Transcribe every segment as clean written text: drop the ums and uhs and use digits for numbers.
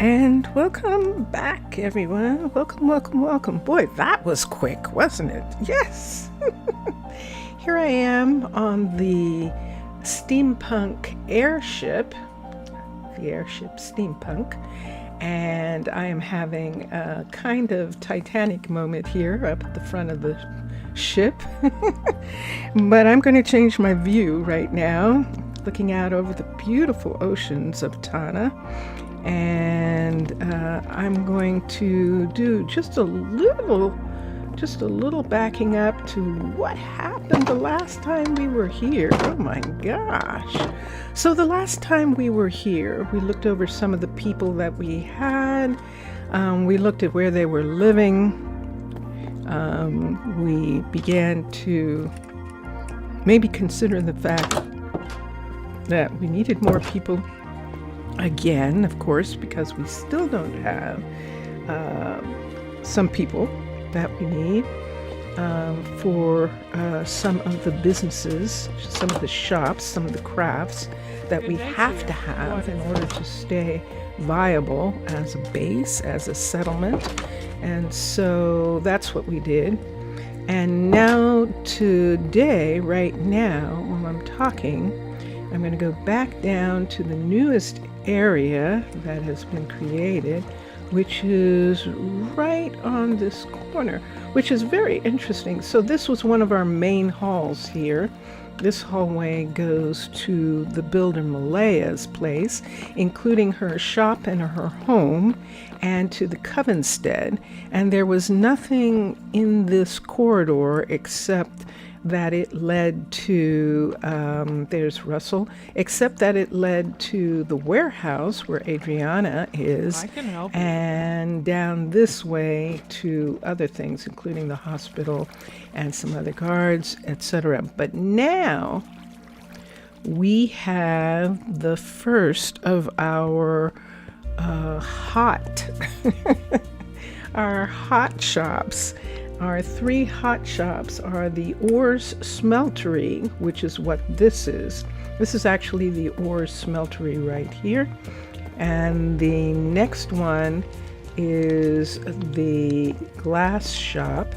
And welcome back, everyone. Welcome, welcome, welcome. Boy, that was quick, wasn't it? Yes. Here I am on the steampunk airship, the airship Steampunk, and I am having a kind of Titanic moment here up at the front of the ship. But I'm going to change my view right now, looking out over the beautiful oceans of Tana. And I'm going to do just a little backing up to what happened the last time we were here. Oh my gosh. So the last time we were here, we looked over some of the people that we had. We looked at where they were living. We began to maybe consider the fact that we needed more people again, of course, because we still don't have some people that we need for some of the businesses, some of the shops, some of the crafts that we have to have in order to stay viable as a base, as a settlement. And so that's what we did. And now today, right now, while I'm talking, I'm going to go back down to the newest area that has been created, which is right on this corner, which is very interesting. So this was one of our main halls here. This hallway goes to the builder Malaya's place, including her shop and her home, and to the Covenstead. And there was nothing in this corridor except that it led to, there's Russell, except that it led to the warehouse where Adriana is. I can help you. And down this way to other things, including the hospital and some other guards, etc. But now we have the first of our our hot shops. Our three hot shops are the Ores Smeltery, which is what this is. This is actually the Ores Smeltery right here. And the next one is the glass shop,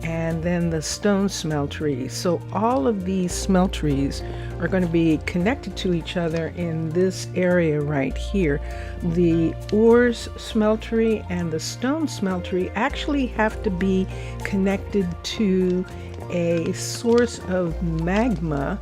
and then the stone smeltery. So all of these smelteries are going to be connected to each other in this area right here. The ores smeltery and the stone smeltery actually have to be connected to a source of magma,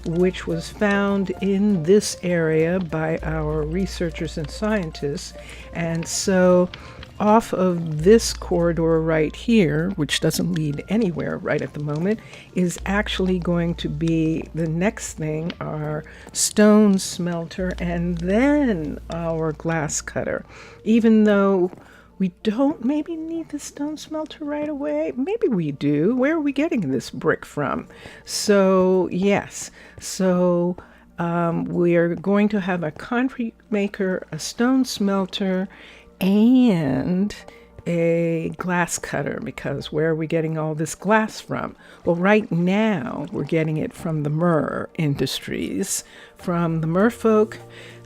which was found in this area by our researchers and scientists. And so off of this corridor right here, which doesn't lead anywhere right at the moment, is actually going to be the next thing, our stone smelter, and then our glass cutter. Even though we don't maybe need the stone smelter right away. Maybe we do. Where are we getting this brick from? So yes, so we are going to have a concrete maker, a stone smelter, and a glass cutter, because where are we getting all this glass from? Well, right now we're getting it from the Mer Industries, from the merfolk,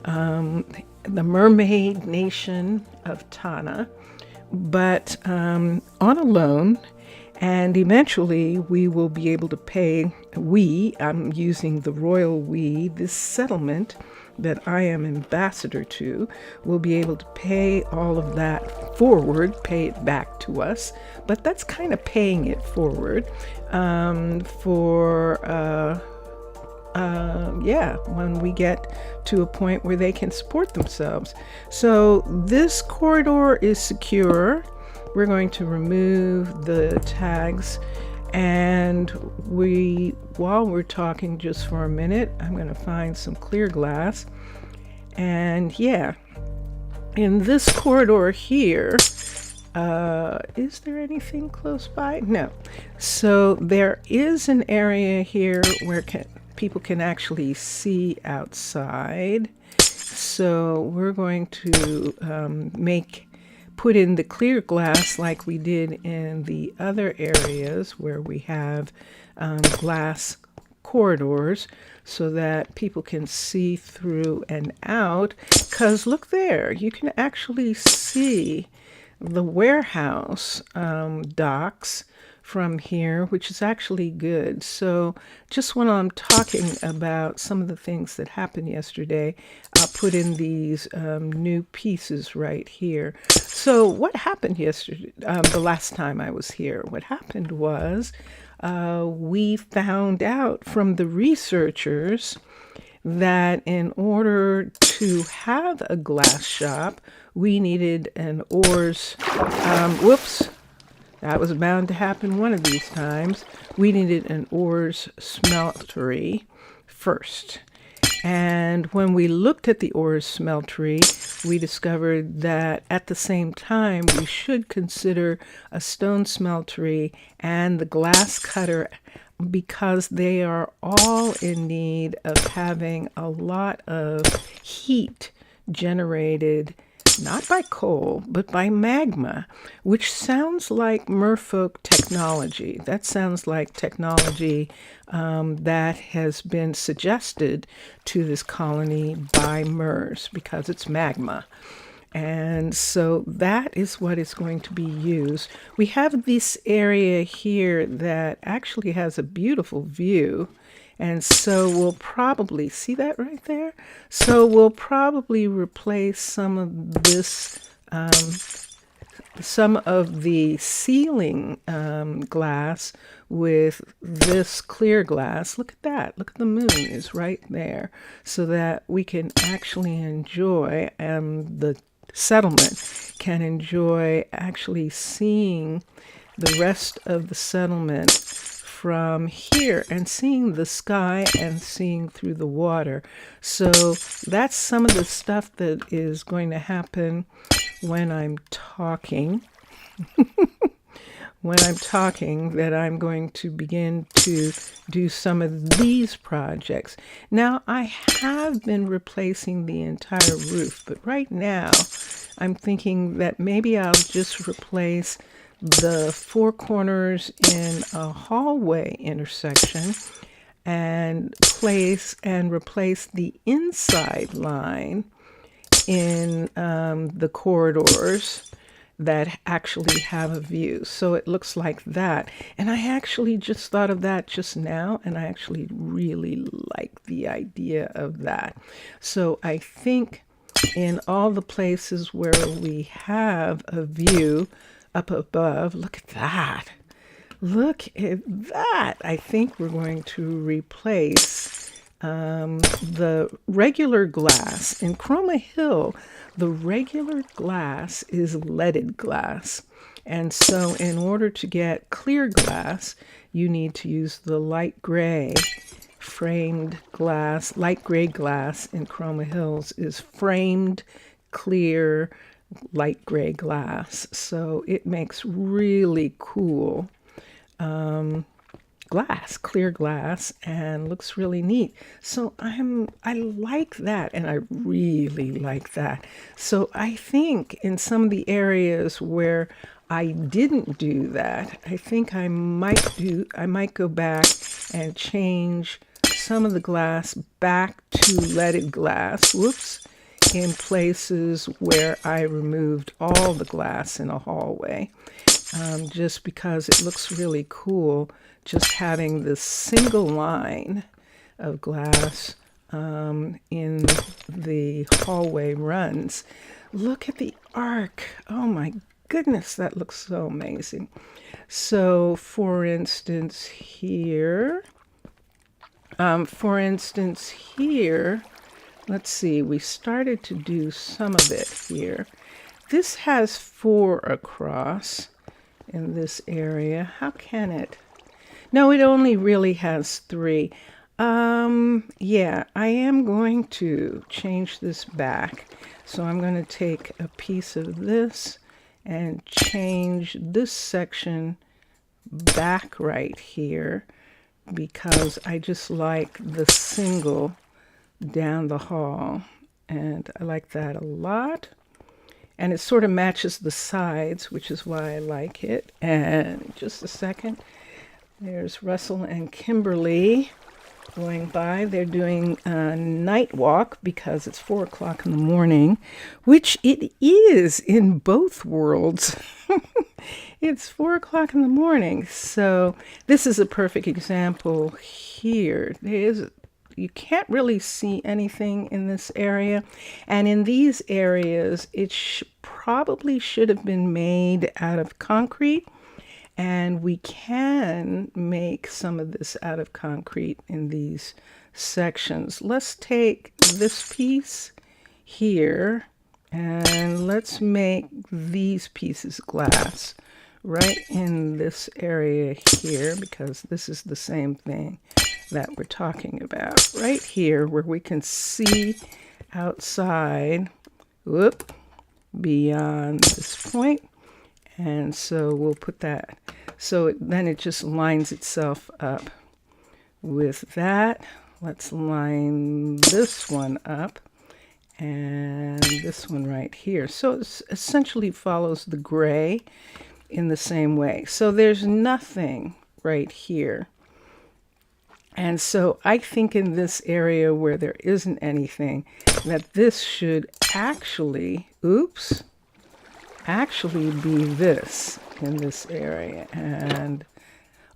the mermaid nation of Tana, but on a loan. And eventually we will be able to pay, I'm using the royal this settlement that I am ambassador to, will be able to pay all of that forward, pay it back to us. But that's kind of paying it forward when we get to a point where they can support themselves. So this corridor is secure. We're going to remove the tags, and while we're talking just for a minute, I'm going to find some clear glass. And yeah, in this corridor here, is there anything close by? No. So there is an area here where people can actually see outside. So we're going to put in the clear glass like we did in the other areas where we have glass corridors so that people can see through and out. Because look there, you can actually see the warehouse docks from here, which is actually good. So just when I'm talking about some of the things that happened yesterday, I'll put in these new pieces right here. So what happened yesterday, the last time I was here? What happened was we found out from the researchers that in order to have a glass shop, we needed an ores, whoops, that was bound to happen one of these times. We needed an ores smeltery first. And when we looked at the ores smeltery, we discovered that at the same time, we should consider a stone smeltery and the glass cutter, because they are all in need of having a lot of heat generated not by coal, but by magma, which sounds like merfolk technology. That sounds like technology that has been suggested to this colony by Mers, because it's magma. And so that is what is going to be used. We have this area here that actually has a beautiful view. And so we'll probably, see that right there? So we'll probably replace some of this, some of the ceiling glass with this clear glass. Look at that. Look at the moon is right there, so that we can actually enjoy, the settlement can enjoy actually seeing the rest of the settlement from here and seeing the sky and seeing through the water. So that's some of the stuff that is going to happen when I'm talking. When I'm talking, that I'm going to begin to do some of these projects. Now, I have been replacing the entire roof, but right now I'm thinking that maybe I'll just replace the four corners in a hallway intersection and replace the inside line in the corridors that actually have a view. So it looks like that. And I actually just thought of that just now, and I actually really like the idea of that. So I think in all the places where we have a view up above, look at that. Look at that. I think we're going to replace the regular glass. In Chroma Hill, the regular glass is leaded glass. And so in order to get clear glass, you need to use the light gray framed glass. Light gray glass in Chroma Hills is framed, clear, light gray glass. So it makes really cool glass, clear glass, and looks really neat. So I like that, and I really like that. So I think in some of the areas where I didn't do that, I think I might go back and change some of the glass back to leaded glass. Whoops. In places where I removed all the glass in a hallway, just because it looks really cool just having this single line of glass in the hallway runs. Look at the arc. Oh my goodness, that looks so amazing. So for instance here, let's see, we started to do some of it here. This has 4 across in this area. How can it? No, it only really has 3. Yeah, I am going to change this back. So I'm going to take a piece of this and change this section back right here, because I just like the single down the hall, and I like that a lot. And it sort of matches the sides, which is why I like it. And just a second, there's Russell and Kimberly going by. They're doing a night walk because it's 4 o'clock in the morning, which it is in both worlds. It's 4 o'clock in the morning. So this is a perfect example here. You can't really see anything in this area. And in these areas, it probably should have been made out of concrete. And we can make some of this out of concrete in these sections. Let's take this piece here and let's make these pieces glass right in this area here, because this is the same thing that we're talking about. Right here where we can see outside, beyond this point. And so we'll put that. So then it just lines itself up with that. Let's line this one up and this one right here. So it essentially follows the gray in the same way. So there's nothing right here. And so I think in this area where there isn't anything, that this should actually, actually be this in this area. And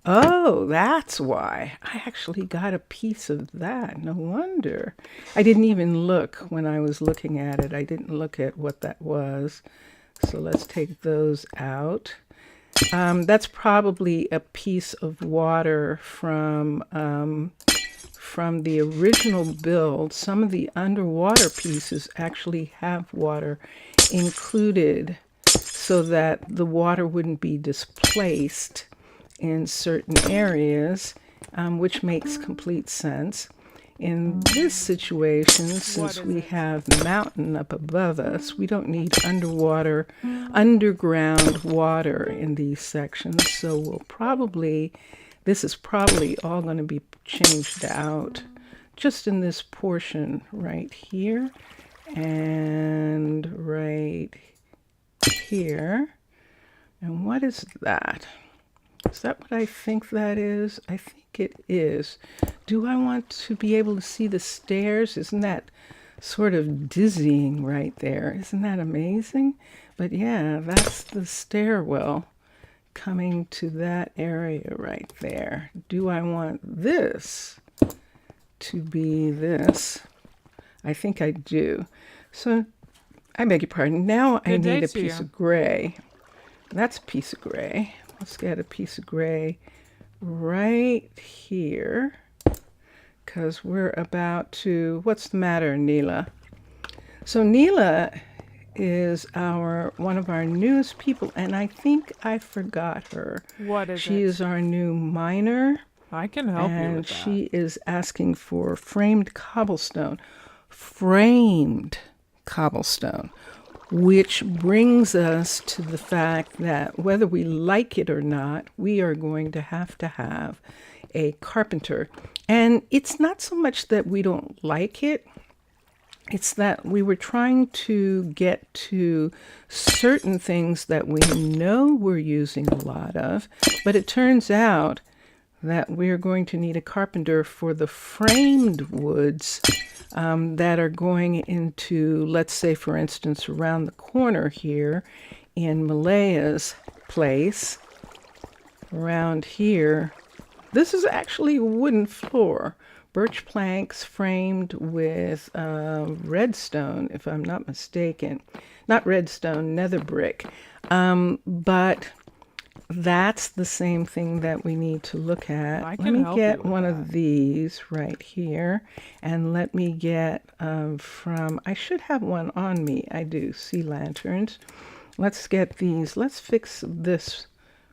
oh, that's why I actually got a piece of that. No wonder. I didn't even look when I was looking at it. I didn't look at what that was. So let's take those out. That's probably a piece of water from the original build. Some of the underwater pieces actually have water included so that the water wouldn't be displaced in certain areas, which makes complete sense. In this situation, since we have the mountain up above us, we don't need underground water in these sections. So we'll probably, this is probably all going to be changed out just in this portion right here and right here. And what is that? Is that what I think that is? I think it is. Do I want to be able to see the stairs? Isn't that sort of dizzying right there? Isn't that amazing? But yeah, that's the stairwell coming to that area right there. Do I want this to be this? I think I do. So I beg your pardon. Now I need a piece of gray. That's a piece of gray. Let's get a piece of gray right here, because we're about to, what's the matter, Neela? So Neela is one of our newest people, and I think I forgot her. What is She is our new miner. I can help you with that. And she is asking for framed cobblestone. Framed cobblestone. Which brings us to the fact that whether we like it or not, we are going to have a carpenter. And it's not so much that we don't like it, it's that we were trying to get to certain things that we know we're using a lot of, but it turns out that we're going to need a carpenter for the framed woods that are going into, let's say, for instance, around the corner here in Malaya's place, around here. This is actually a wooden floor, birch planks framed with redstone, if I'm not mistaken. Not redstone, nether brick. But that's the same thing that we need to look at. Let me get one of these right here, and let me get I should have one on me. I do, sea lanterns. Let's get these. Let's fix this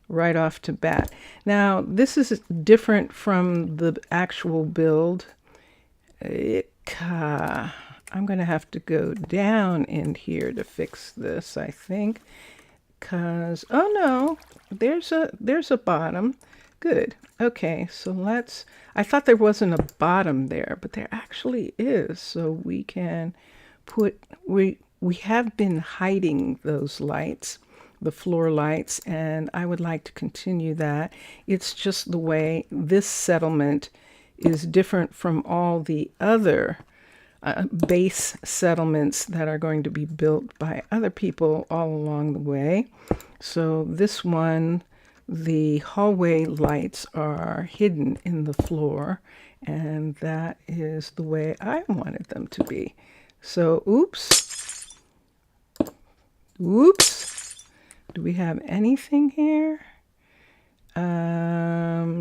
right off to bat. Now, this is different from the actual build. I'm going to have to go down in here to fix this, I think. Because, oh no, there's a bottom. Good. Okay, so I thought there wasn't a bottom there, but there actually is. So we can we have been hiding those lights, the floor lights, and I would like to continue that. It's just the way this settlement is different from all the other base settlements that are going to be built by other people all along the way. So this one, the hallway lights are hidden in the floor, and that is the way I wanted them to be. So, oops. Do we have anything here?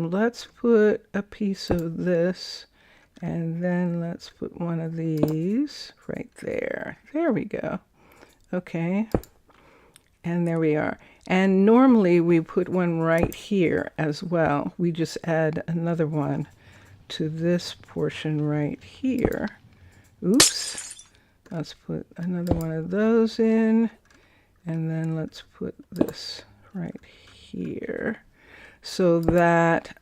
Let's put a piece of this, and then let's put one of these right there. There we go. Okay. And there we are. And normally we put one right here as well. We just add another one to this portion right here. Oops. Let's put another one of those in. And then let's put this right here. So that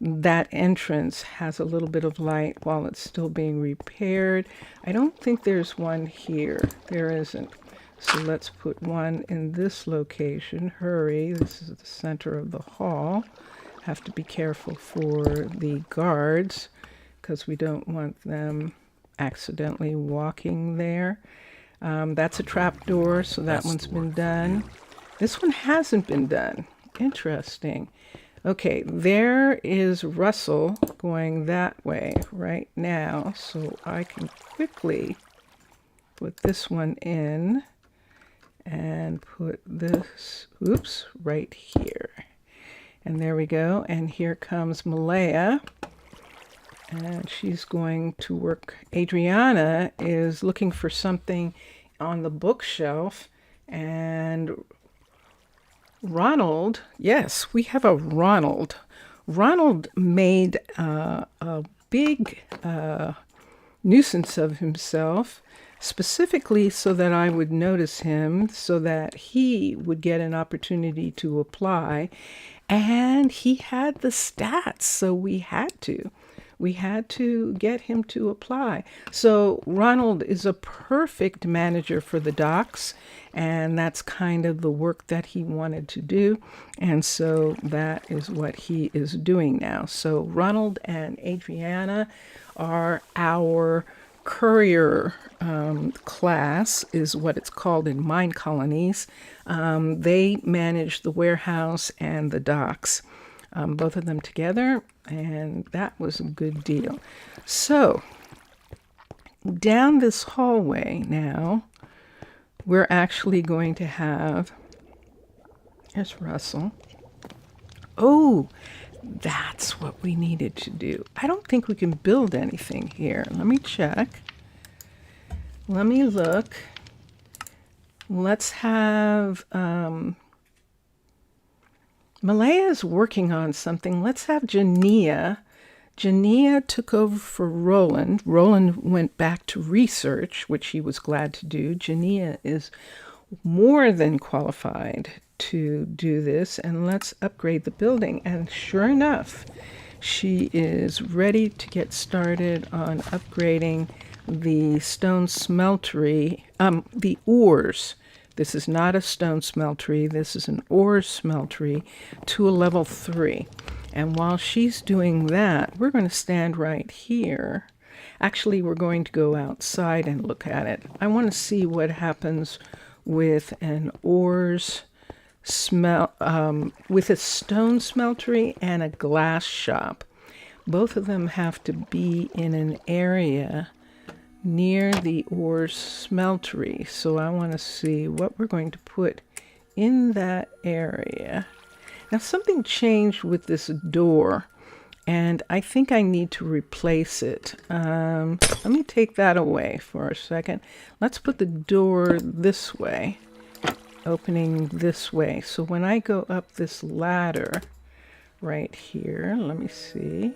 that entrance has a little bit of light while it's still being repaired. I don't think there's one here. There isn't. So let's put one in this location. Hurry, this is the center of the hall. Have to be careful for the guards because we don't want them accidentally walking there. That's a trap door, so that one's been done. This one hasn't been done. Interesting. Okay, there is Russell going that way right now, so I can quickly put this one in and put this, oops, right here. And there we go. And here comes Malaya, and she's going to work. Adriana is looking for something on the bookshelf, and Ronald, yes, we have a Ronald. Ronald made a big nuisance of himself, specifically so that I would notice him, so that he would get an opportunity to apply. And he had the stats, so we had to get him to apply. So Ronald is a perfect manager for the docks, and that's kind of the work that he wanted to do. And so that is what he is doing now. So Ronald and Adriana are our courier class, is what it's called in Minecolonies. They manage the warehouse and the docks. Both of them together, and that was a good deal. So, down this hallway now, we're actually going to have, here's Russell. Oh, that's what we needed to do. I don't think we can build anything here. Let me check. Let me look. Let's have, Malaya is working on something. Let's have Jania. Jania took over for Roland. Roland went back to research, which he was glad to do. Jania is more than qualified to do this, and let's upgrade the building. And sure enough, she is ready to get started on upgrading the stone smeltery, the ores. This is not a stone smeltery. This is an ore smeltery to a level 3. And while she's doing that, we're going to stand right here. Actually, we're going to go outside and look at it. I want to see what happens with an ores with a stone smeltery and a glass shop. Both of them have to be in an area near the ore smeltery. So I want to see what we're going to put in that area. Now something changed with this door, and I think I need to replace it. Let me take that away for a second. Let's put the door this way, opening this way. So when I go up this ladder right here, let me see.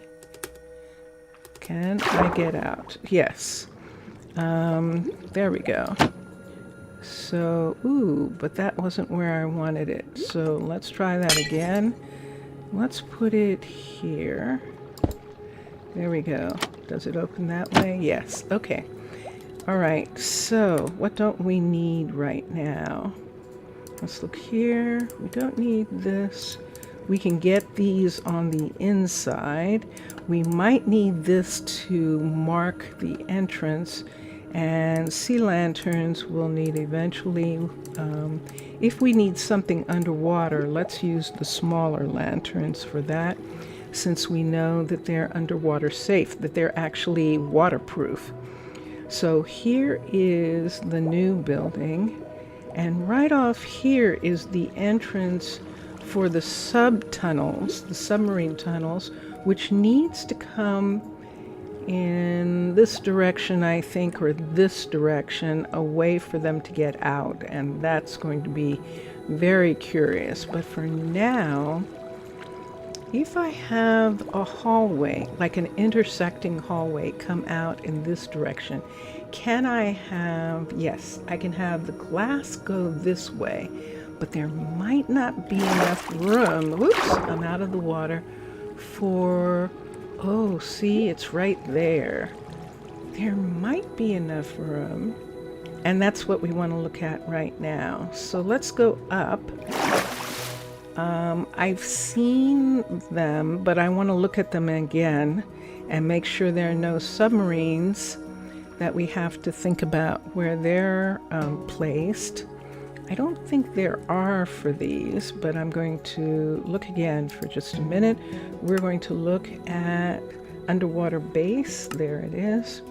Can I get out? Yes. There we go. So, ooh, but that wasn't where I wanted it. So let's try that again. Let's put it here. There we go. Does it open that way? Yes. Okay. All right. So what don't we need right now? Let's look here. We don't need this. We can get these on the inside. We might need this to mark the entrance, and sea lanterns we'll need eventually. If we need something underwater, let's use the smaller lanterns for that, since we know that they're underwater safe, that they're actually waterproof. So here is the new building, and right off here is the entrance for the sub-tunnels, the submarine tunnels, which needs to come in this direction, I think, or this direction, a way for them to get out, and that's going to be very curious. But for now, if I have a hallway, like an intersecting hallway, come out in this direction, can I have, yes, I can have the glass go this way, but there might not be enough room, whoops, I'm out of the water, for, oh, see, it's right there. There might be enough room, and that's what we want to look at right now. So let's go up. I've seen them, but I want to look at them again and make sure there are no submarines that we have to think about where they're placed. I don't think there are for these, but I'm going to look again for just a minute. We're going to look at underwater base. There it is.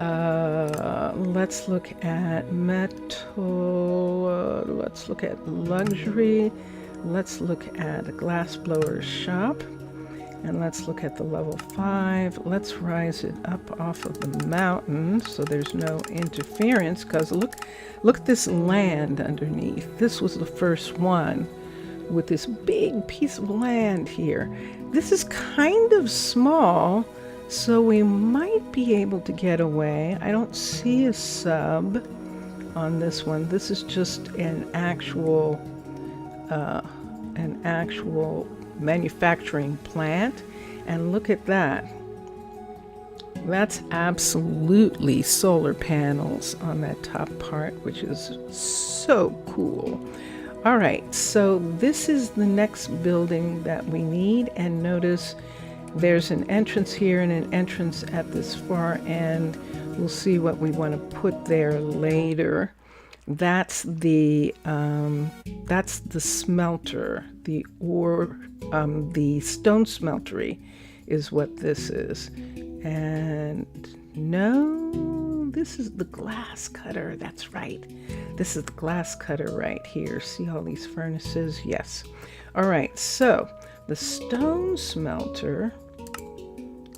Let's look at metal, let's look at luxury, let's look at a glassblower's shop, and let's look at the level 5. Let's rise it up off of the mountain so there's no interference, because look at this land underneath. This was the first one with this big piece of land here. This is kind of small, so we might be able to get away. I don't see a sub on this one. This is just an actual manufacturing plant. And look at that. That's absolutely solar panels on that top part, which is so cool. All right, so this is the next building that we need, and notice there's an entrance here and an entrance at this far end. We'll see what we want to put there later. That's the smelter, the stone smeltery is what this is. And no, this is the glass cutter. That's right. This is the glass cutter right here. See all these furnaces? Yes. All right, so the stone smelter,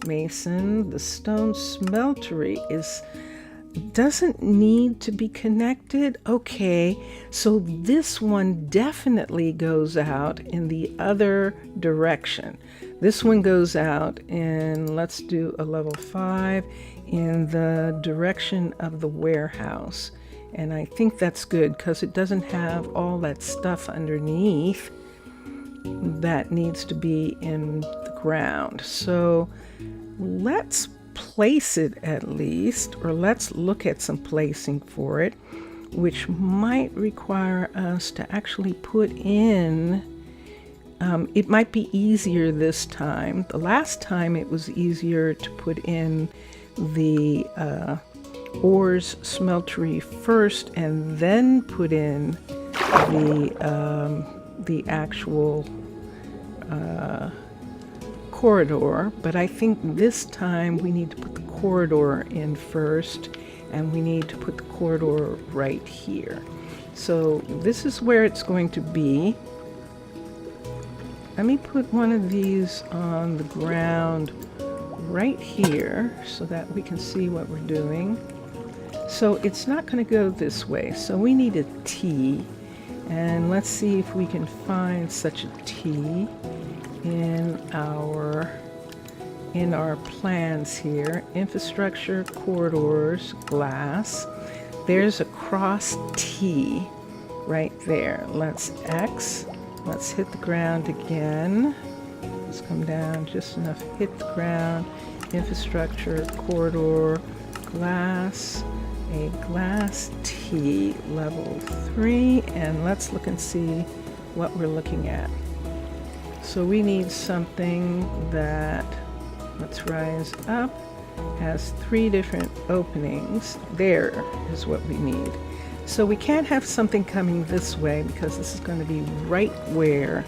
Mason, the stone smeltery doesn't need to be connected. Okay, so this one definitely goes out in the other direction. This one goes out in, let's do a level 5, in the direction of the warehouse. And I think that's good because it doesn't have all that stuff underneath that needs to be in the ground. So let's place it at least, or let's look at some placing for it, which might require us to actually put in, it might be easier this time. The last time it was easier to put in the ores smeltery first and then put in the actual corridor, but I think this time we need to put the corridor in first, and we need to put the corridor right here. So this is where it's going to be. Let me put one of these on the ground right here so that we can see what we're doing. So it's not going to go this way, so we need a T, and let's see if we can find such a T in our plans here. Infrastructure, corridors, glass. There's a cross T right there. Let's X. Let's hit the ground again. Let's come down just enough, hit the ground. Infrastructure, corridor, glass, a glass T, level 3, and let's look and see what we're looking at. So we need something that, let's rise up, has 3 different openings. There is what we need. So we can't have something coming this way because this is going to be right where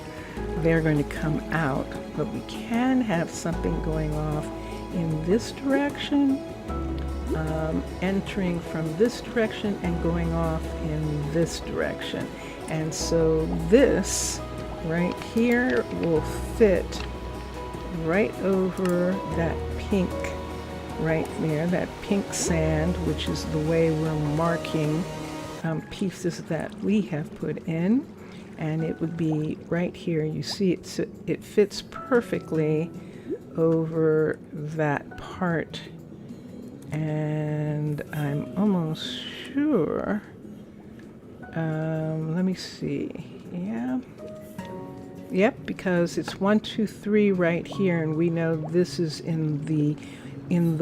they're going to come out. But we can have something going off in this direction, entering from this direction and going off in this direction. And so this right here will fit right over that pink right there, that pink sand, which is the way we're marking pieces that we have put in. And it would be right here. You see it fits perfectly over that part. And I'm almost sure, let me see, yeah. Yep, because it's 1, 2, 3 right here, and we know this is in the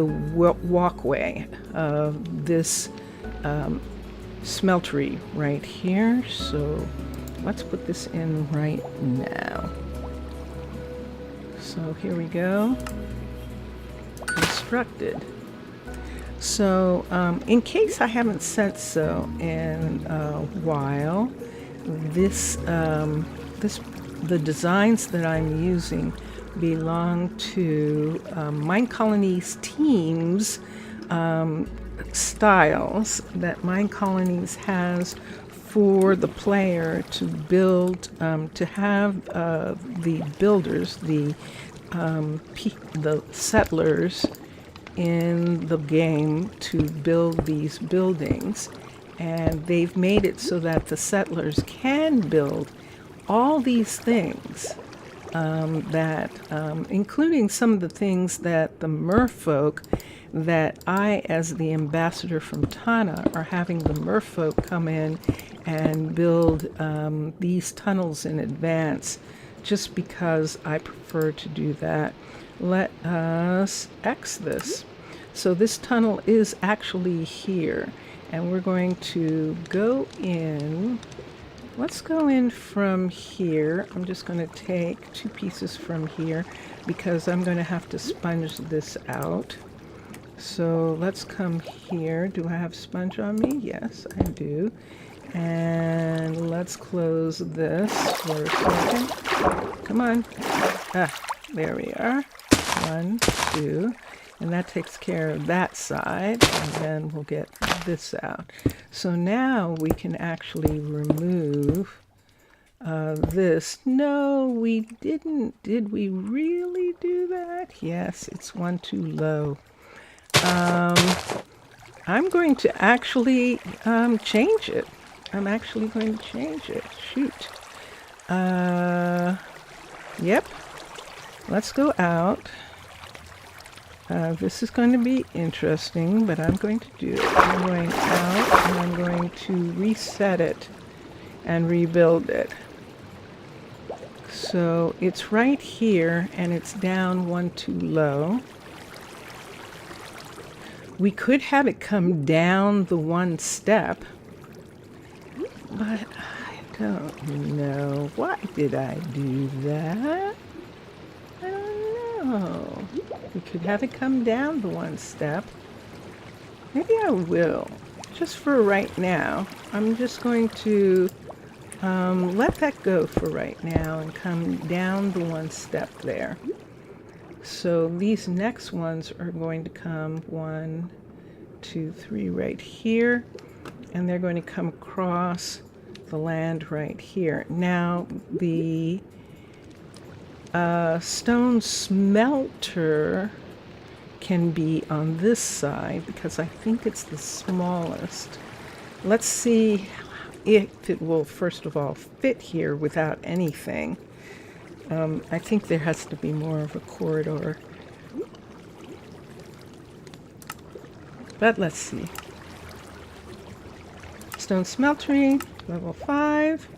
walkway of this smeltery right here. So let's put this in right now. So here we go. Constructed. So in case I haven't said so in a while, the designs that I'm using belong to Minecolonies teams styles that Minecolonies has for the player to build, to have the builders, the settlers in the game to build these buildings. And they've made it so that the settlers can build all these things, including some of the things that the merfolk, that I, as the ambassador from Tana, are having the merfolk come in and build these tunnels in advance, just because I prefer to do that. Let us X this. So this tunnel is actually here, and we're going to go in. Let's go in from here. I'm just going to take 2 pieces from here because I'm going to have to sponge this out. So let's come here. Do I have sponge on me? Yes, I do. And let's close this for a second. Come on. There we are. 1, 2. And that takes care of that side. And then we'll get this out. So now we can actually remove this. No, we didn't. Did we really do that? Yes, it's 1 too low. I'm going to actually change it. I'm actually going to change it. Shoot. Yep. Let's go out. This is going to be interesting, but I'm going to do it. I'm going out and I'm going to reset it and rebuild it. So it's right here and it's down 1 too low. We could have it come down the 1 step, but I don't know. Why did I do that? I don't know. We could have it come down the 1 step. Maybe I will. Just for right now. I'm just going to let that go for right now and come down the 1 step there. So these next ones are going to come 1, 2, 3 right here, and they're going to come across the land right here. Now the stone smelter can be on this side because I think it's the smallest. Let's see if it will first of all fit here without anything. I think there has to be more of a corridor. But let's see. Stone smeltery, level 5.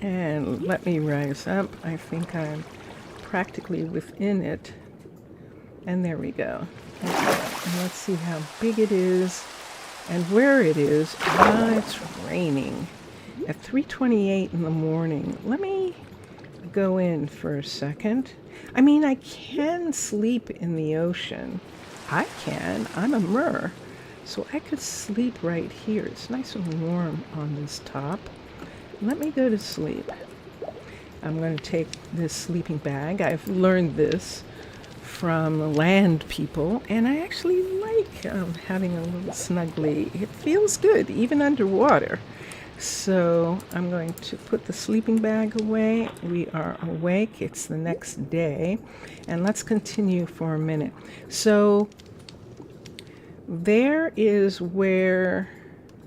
And let me rise up. I think I'm practically within it. And there we go. Okay. And let's see how big it is and where it is. Ah, it's raining. at 3:28 in the morning. Let me go in for a second. I mean, I can sleep in the ocean. I can. I'm a mer. So I could sleep right here. It's nice and warm on this top. Let me go to sleep. I'm going to take this sleeping bag. I've learned this from land people, and I actually like having a little snuggly. It feels good, even underwater. So I'm going to put the sleeping bag away. We are awake. It's the next day. And let's continue for a minute. So there is where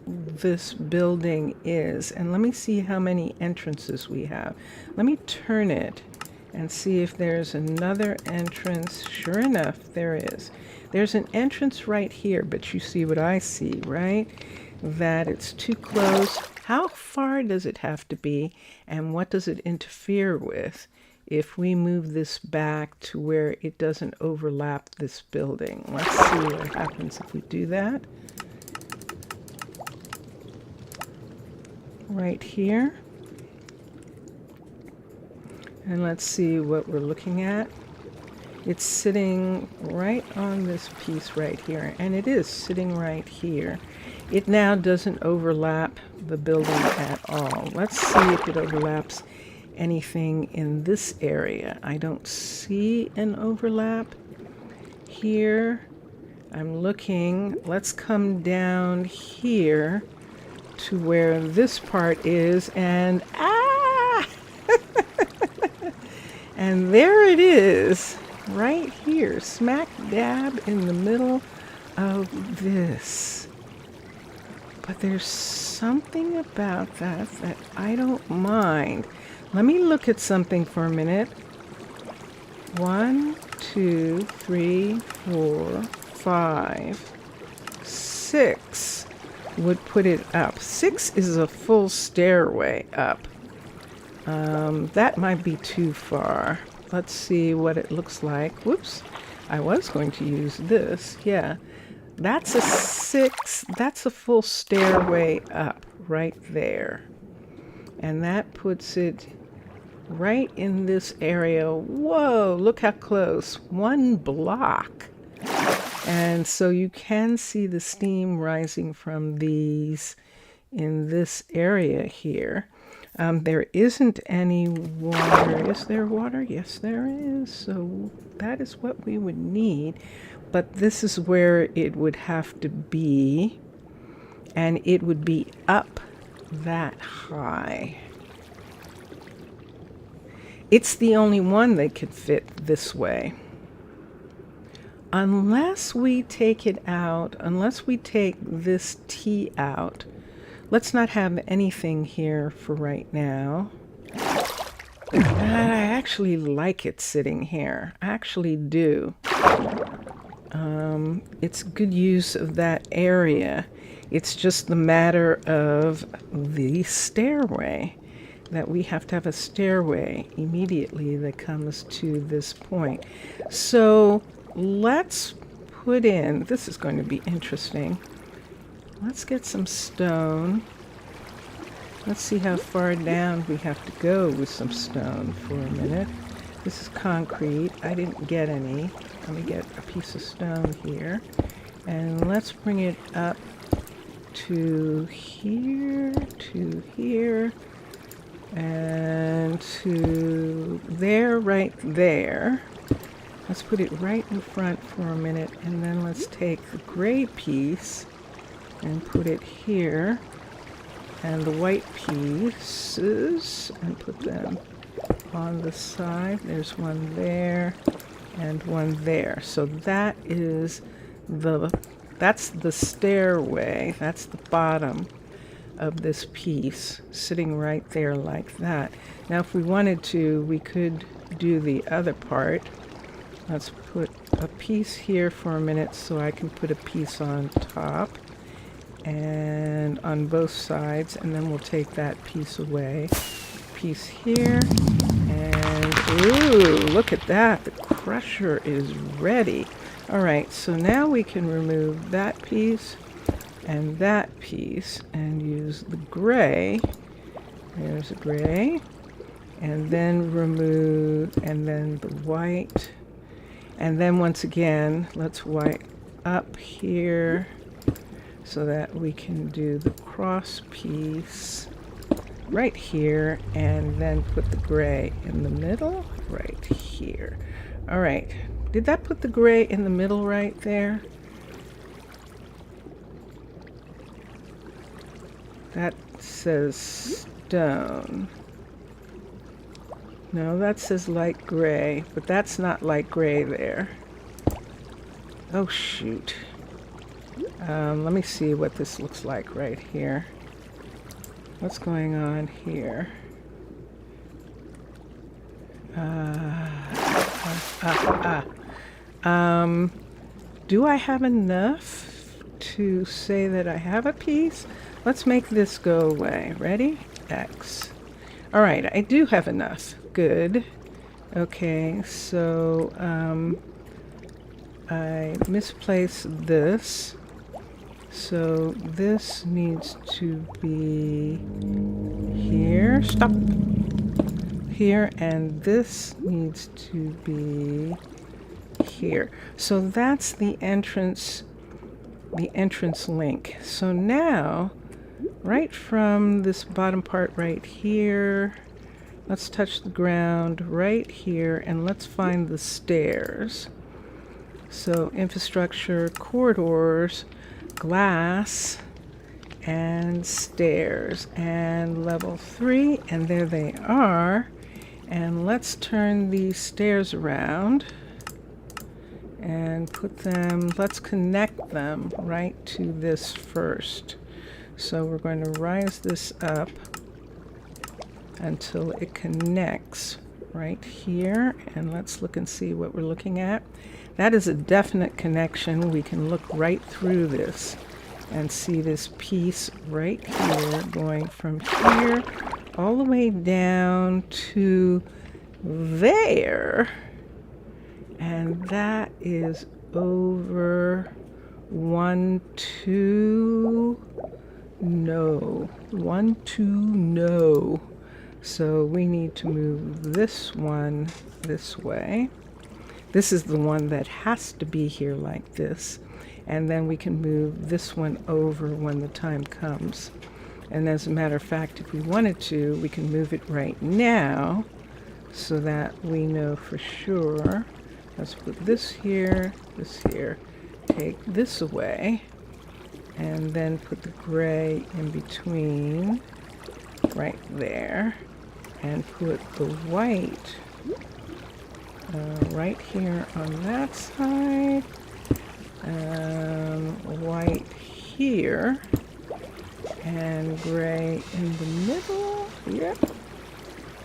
this building is. And let me see how many entrances we have. Let me turn it and see if there's another entrance. Sure enough, there is. There's an entrance right here, but you see what I see, right? That it's too close. How far does it have to be, and what does it interfere with if we move this back to where it doesn't overlap this building? Let's see what happens if we do that. Right here. And let's see what we're looking at. It's sitting right on this piece right here, and it is sitting right here. It now doesn't overlap the building at all. Let's see if it overlaps anything in this area. I don't see an overlap here. I'm looking. Let's come down here to where this part is, and and there it is, right here, smack dab in the middle of this. But there's something about that that I don't mind. Let me look at something for a minute. 1, 2, 3, 4, 5, 6 would put it up. 6 is a full stairway up. That might be too far. Let's see what it looks like. Whoops, I was going to use this. Yeah, that's a 6. That's a full stairway up right there. And that puts it right in this area. Whoa, look how close. 1 block. And so you can see the steam rising from these in this area here. There isn't any water. Is there water? Yes, there is. So that is what we would need. But this is where it would have to be. And it would be up that high. It's the only one that could fit this way. Unless we take it out, unless we take this T out, let's not have anything here for right now. I actually like it sitting here. I actually do. It's good use of that area. It's just the matter of the stairway, that we have to have a stairway immediately that comes to this point. So let's put in, this is going to be interesting. Let's get some stone. Let's see how far down we have to go with some stone for a minute. This is concrete. I didn't get any. Let me get a piece of stone here. And let's bring it up to here, and to there, right there. Let's put it right in front for a minute, and then let's take the gray piece and put it here, and the white pieces, and put them on the side. There's one there and one there. So that is that's the stairway. That's the bottom of this piece sitting right there like that. Now if we wanted to, we could do the other part. Let's put a piece here for a minute so I can put a piece on top and on both sides, and then we'll take that piece away. Piece here, and ooh, look at that. The crusher is ready. All right, so now we can remove that piece and use the gray There's a gray. And then remove, and then the white. And then once again, let's white up here so that we can do the cross piece right here, and then put the gray in the middle right here. All right, did that put the gray in the middle right there? That says stone. No, that says light gray, but that's not light gray there. Oh shoot. Let me see what this looks like right here. What's going on here? Do I have enough to say that I have a piece? Let's make this go away. Ready? X. All right, I do have enough. Good. Okay, so I misplaced this. So this needs to be here. Stop. Here, and this needs to be here. So that's the entrance link. So now, right from this bottom part right here, let's touch the ground right here, and let's find the stairs. So infrastructure, corridors, glass, and stairs, and level 3, and there they are. And let's turn these stairs around and put them, let's connect them right to this first. So we're going to rise this up until it connects right here, and let's look and see what we're looking at. That is a definite connection. We can look right through this and see this piece right here going from here all the way down to there. And that is over 1, 2, no. 1, 2, no. So we need to move this one this way. This is the one that has to be here like this. And then we can move this one over when the time comes. And as a matter of fact, if we wanted to, we can move it right now so that we know for sure. Let's put this here, take this away, and then put the gray in between right there, and put the white right here on that side, white here, and gray in the middle. Yep.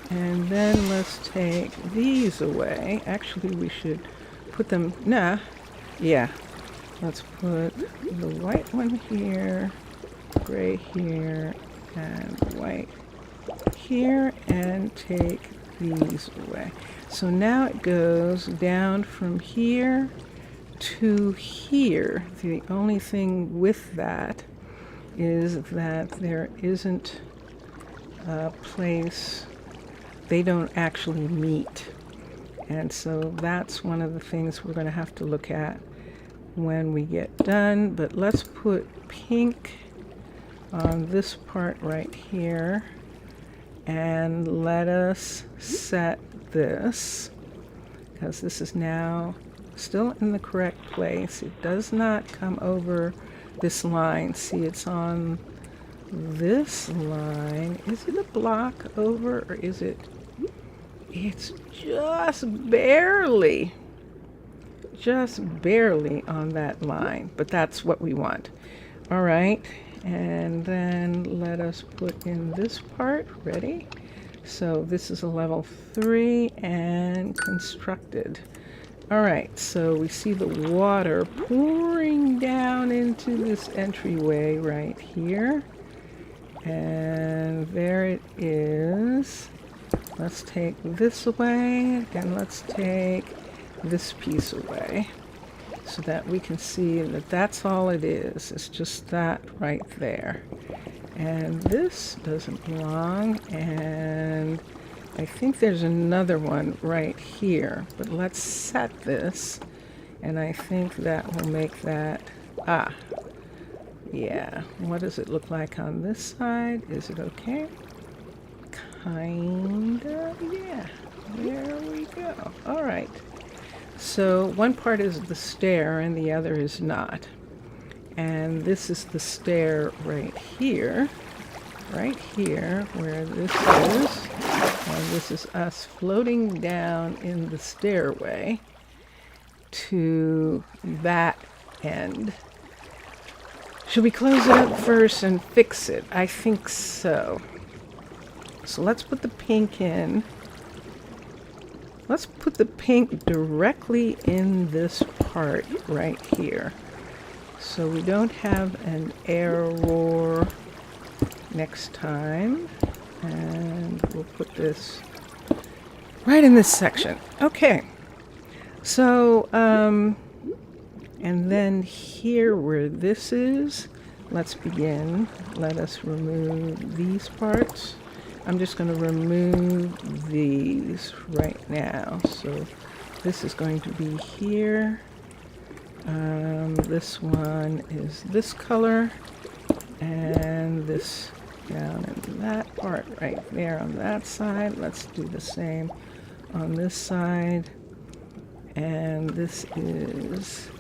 And then let's take these away. Actually, we should put them, yeah. Let's put the white one here, gray here, and white here, and take these away. So now it goes down from here to here. The only thing with that is that there isn't a place, they don't actually meet. And so that's one of the things we're going to have to look at when we get done. But let's put pink on this part right here, and let us set this, because this is now still in the correct place. It does not come over this line. See, it's on this line. Is it a block over, or is it? It's just barely on that line, but that's what we want. All right, and then let us put in this part. Ready? So this is a level 3 and constructed. All right, so we see the water pouring down into this entryway right here, and there it is. Let's take this away, and let's take this piece away so that we can see that that's all it is. It's just that right there. And this doesn't belong, and I think there's another one right here, but let's set this, and I think that will make that, yeah. What does it look like on this side? Is it okay? Kinda, yeah. There we go. All right. So one part is the stair and the other is not. And this is the stair right here where this is. And this is us floating down in the stairway to that end. Should we close it up first and fix it? I think so. So let's put the pink in. Let's put the pink directly in this part right here, so we don't have an error next time. And we'll put this right in this section. Okay. So, and then here where this is, let's begin. Let us remove these parts. I'm just going to remove these right now. So this is going to be here. This one is this color, and this down in that part right there on that side. Let's do the same on this side. And this is,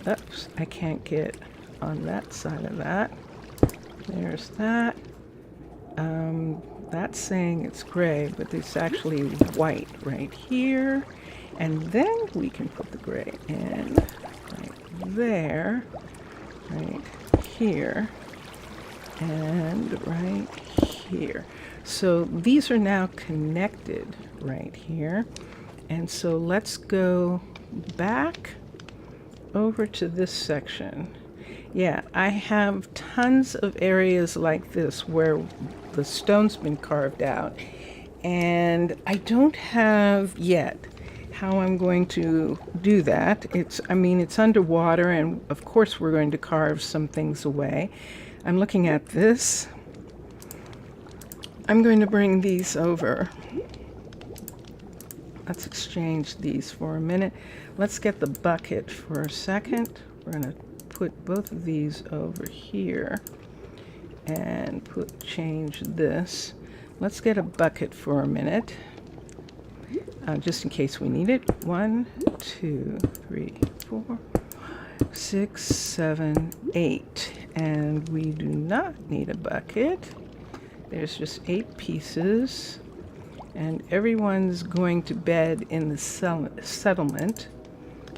oops, I can't get on that side of that. There's that. That's saying it's gray, but it's actually white right here. And then we can put the gray in right there, right here, and right here. So these are now connected right here. And so let's go back over to this section. Yeah, I have tons of areas like this where the stone's been carved out, and I don't have yet how I'm going to do that. It's underwater, and of course we're going to carve some things away. I'm looking at this. I'm going to bring these over. Let's exchange these for a minute. Let's get the bucket for a second. We're going to put both of these over here and change this. Let's get a bucket for a minute, just in case we need it. 1, 2, 3, 4, 5, 6, 7, 8. And we do not need a bucket. There's just 8 pieces. And everyone's going to bed in the settlement.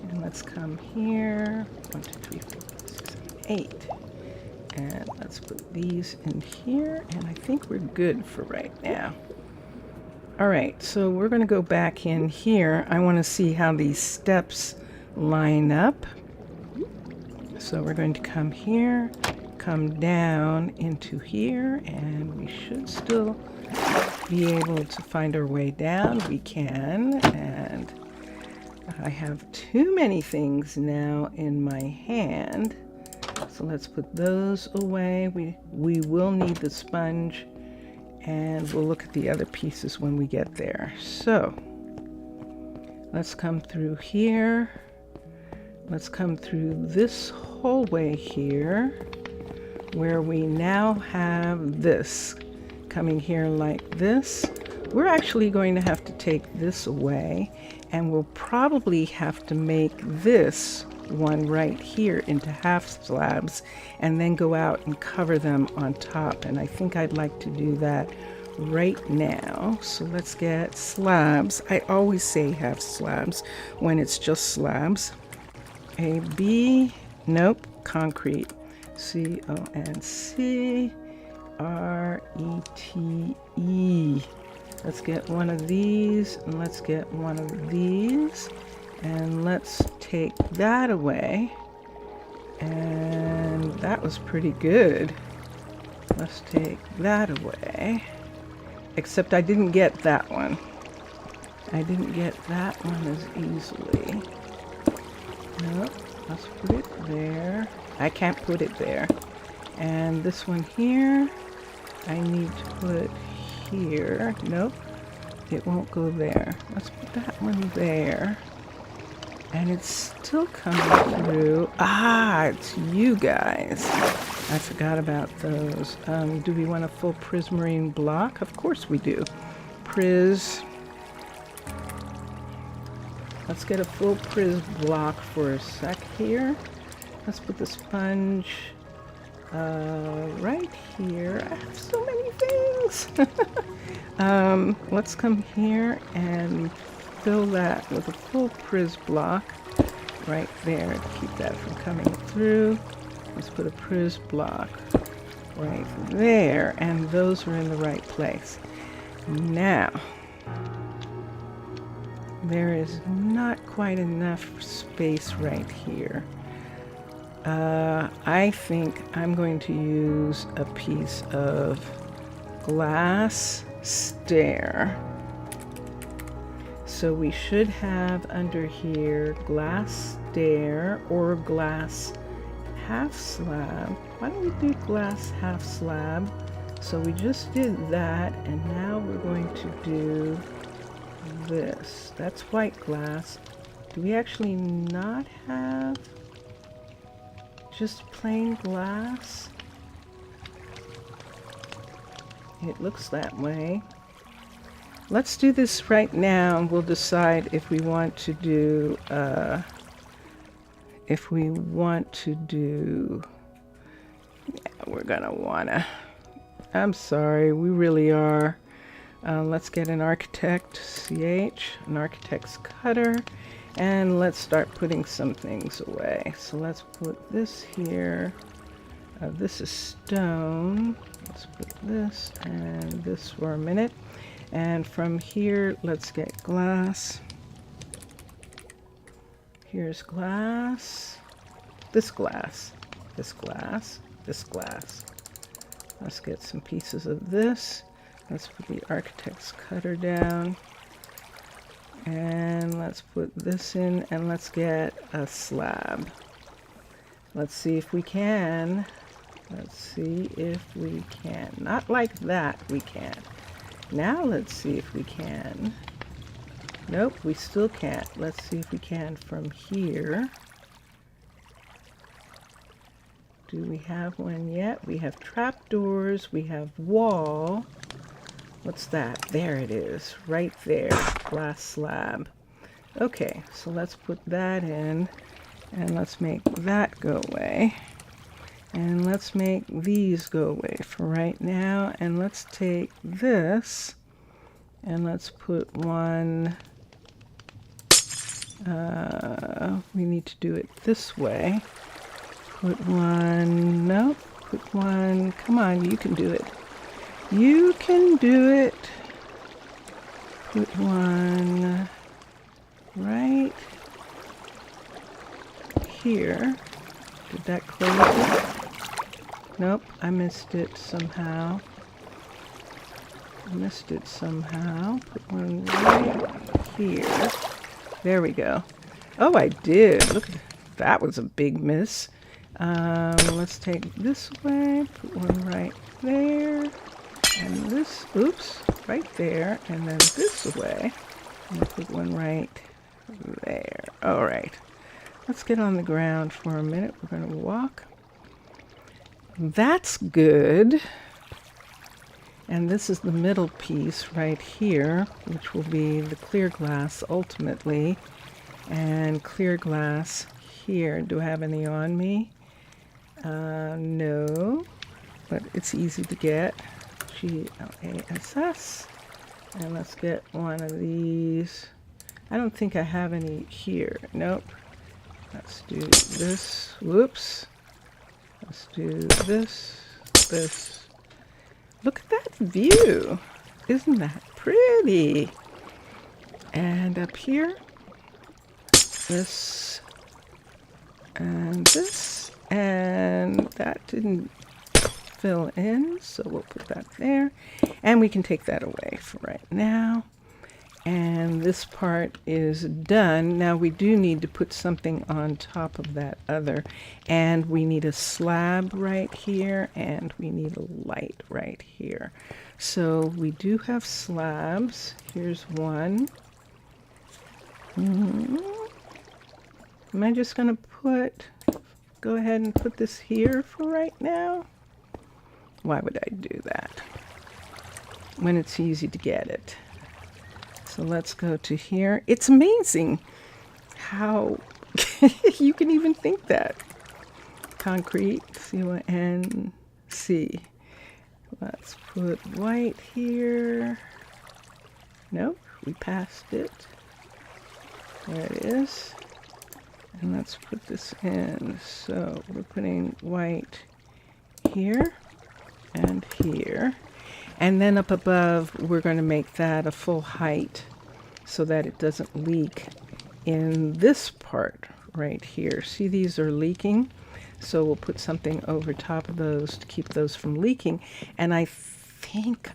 And let's come here. 1, 2, 3, 4, 5, 6, 7, 8. And let's put these in here. And I think we're good for right now. All right, so we're going to go back in here. I want to see how these steps line up. So we're going to come here, come down into here, and we should still be able to find our way down. We can, and I have too many things now in my hand. So let's put those away. We will need the sponge, and we'll look at the other pieces when we get there. So let's come through here. Let's come through this hallway here, where we now have this coming here like this. We're actually going to have to take this away, and we'll probably have to make this one right here into half slabs and then go out and cover them on top. And I think I'd like to do that right now. So let's get slabs. I always say half slabs when it's just slabs. A B, nope, concrete. C-O-N-C-R-E-T-E. Let's get one of these, and let's get one of these, and let's take that away. And that was pretty good. Let's take that away. Except I didn't get that one. I didn't get that one as easily. Nope, let's put it there. I can't put it there. And this one here, I need to put here. Nope, it won't go there. Let's put that one there. And it's still coming through. Ah, it's you guys. I forgot about those. Do we want a full prismarine block? Of course we do. Let's get a full Priz block for a sec here. Let's put the sponge right here. I have so many things. Let's come here and fill that with a full Priz block right there to keep that from coming through. Let's put a Priz block right there, and those are in the right place. Now, there is not quite enough space right here. I think I'm going to use a piece of glass stair. So we should have under here glass stair or glass half slab. Why don't we do glass half slab? So we just did that, and now we're going to do this. That's white glass. Do we actually not have just plain glass? It looks that way. Let's do this right now, and we'll decide if we want to do we're gonna wanna, I'm sorry, we really are. Let's get an architect, an architect's cutter, and let's start putting some things away. So let's put this here. This is stone. Let's put this and this for a minute. And from here, let's get glass. Here's glass. This glass. This glass. This glass. Let's get some pieces of this. Let's put the architect's cutter down. And let's put this in, and let's get a slab. Let's see if we can. Let's see if we can. Not like that, we can. Now let's see if we can. Nope, we still can't. Let's see if we can from here. Do we have one yet? We have trapdoors, we have wall. What's that? There it is, right there, glass slab. Okay, so let's put that in, and let's make that go away. And let's make these go away for right now. And let's take this, and let's put one, we need to do it this way. Put one, nope, put one, come on, you can do it. You can do it. Put one right here. Did that close it? Nope, I missed it somehow. Put one right here. There we go. Oh, I did. Look, that was a big miss. Let's take this way, put one right there. And this, oops, right there, and then this way, and put one right there. All right, let's get on the ground for a minute. We're going to walk. That's good. And this is the middle piece right here, which will be the clear glass ultimately. And clear glass here. Do I have any on me? No, but it's easy to get. GLASS, and let's get one of these. I don't think I have any here. Nope. Let's do this. Whoops. Let's do this. Look at that view. Isn't that pretty? And up here, this and this, and that didn't fill in, so we'll put that there, and we can take that away for right now. And this part is done. Now we do need to put something on top of that other. And we need a slab right here, and we need a light right here. So we do have slabs. Here's one. Am I just going to go ahead and put this here for right now? Why would I do that when it's easy to get it? So let's go to here. It's amazing how you can even think that. Concrete, C-O-N-C. Let's put white here. Nope, we passed it. There it is. And let's put this in. So we're putting white here and here. And then up above, we're going to make that a full height so that it doesn't leak in this part right here. See, these are leaking. So we'll put something over top of those to keep those from leaking. And I think,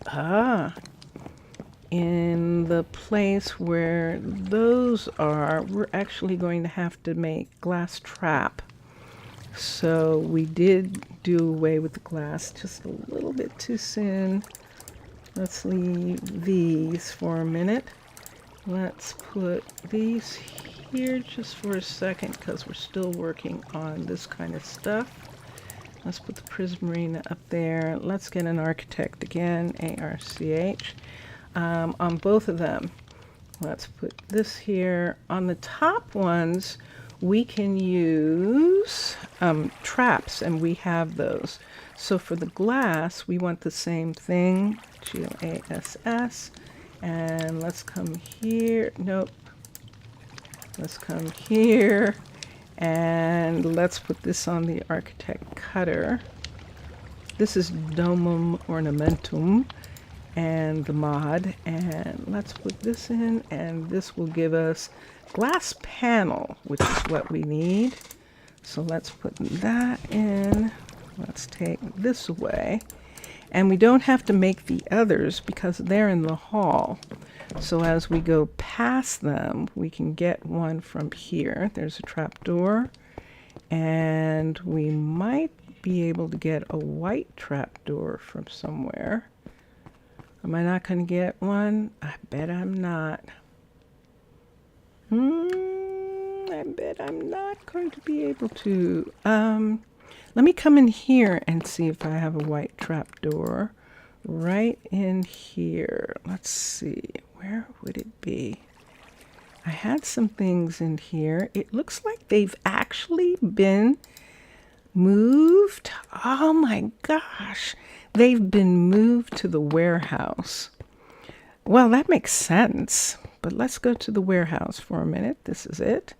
in the place where those are, we're actually going to have to make glass trap. So we did do away with the glass just a little bit too soon. Let's leave these for a minute. Let's put these here just for a second because we're still working on this kind of stuff. Let's put the prismarine up there. Let's get an architect again, A-R-C-H, on both of them. Let's put this here. On the top ones, we can use traps, and we have those. So for the glass, we want the same thing, G-L-A-S-S, and let's come here, nope, let's come here, and let's put this on the architect cutter. This is Domum Ornamentum and the mod, and let's put this in, and this will give us glass panel, which is what we need. So let's put that in. Let's take this away. And we don't have to make the others because they're in the hall. So as we go past them, we can get one from here. There's a trap door. And we might be able to get a white trap door from somewhere. Am I not going to get one? I bet I'm not. I bet I'm not going to be able to. Let me come in here and see if I have a white trap door right in here. Let's see, where would it be? I had some things in here. It looks like they've actually been moved. Oh my gosh, they've been moved to the warehouse. Well, that makes sense, but let's go to the warehouse for a minute. This is it.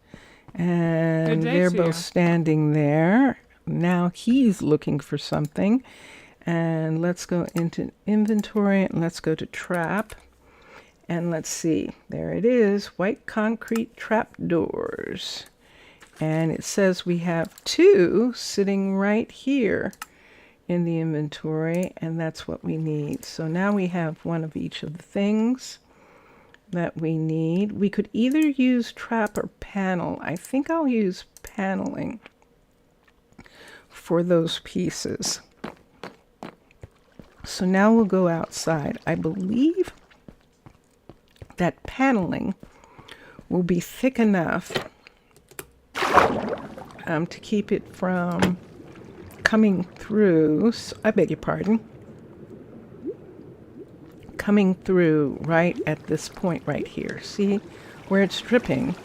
And they're both standing there. Now he's looking for something. And let's go into inventory and let's go to trap. And let's see, there it is, white concrete trap doors. And it says we have 2 sitting right here in the inventory, and that's what we need. So now we have one of each of the things that we need. We could either use trap or panel. I think I'll use paneling for those pieces. So now we'll go outside. I believe that paneling will be thick enough to keep it from coming through. I beg your pardon. Coming through right at this point right here. See where it's dripping?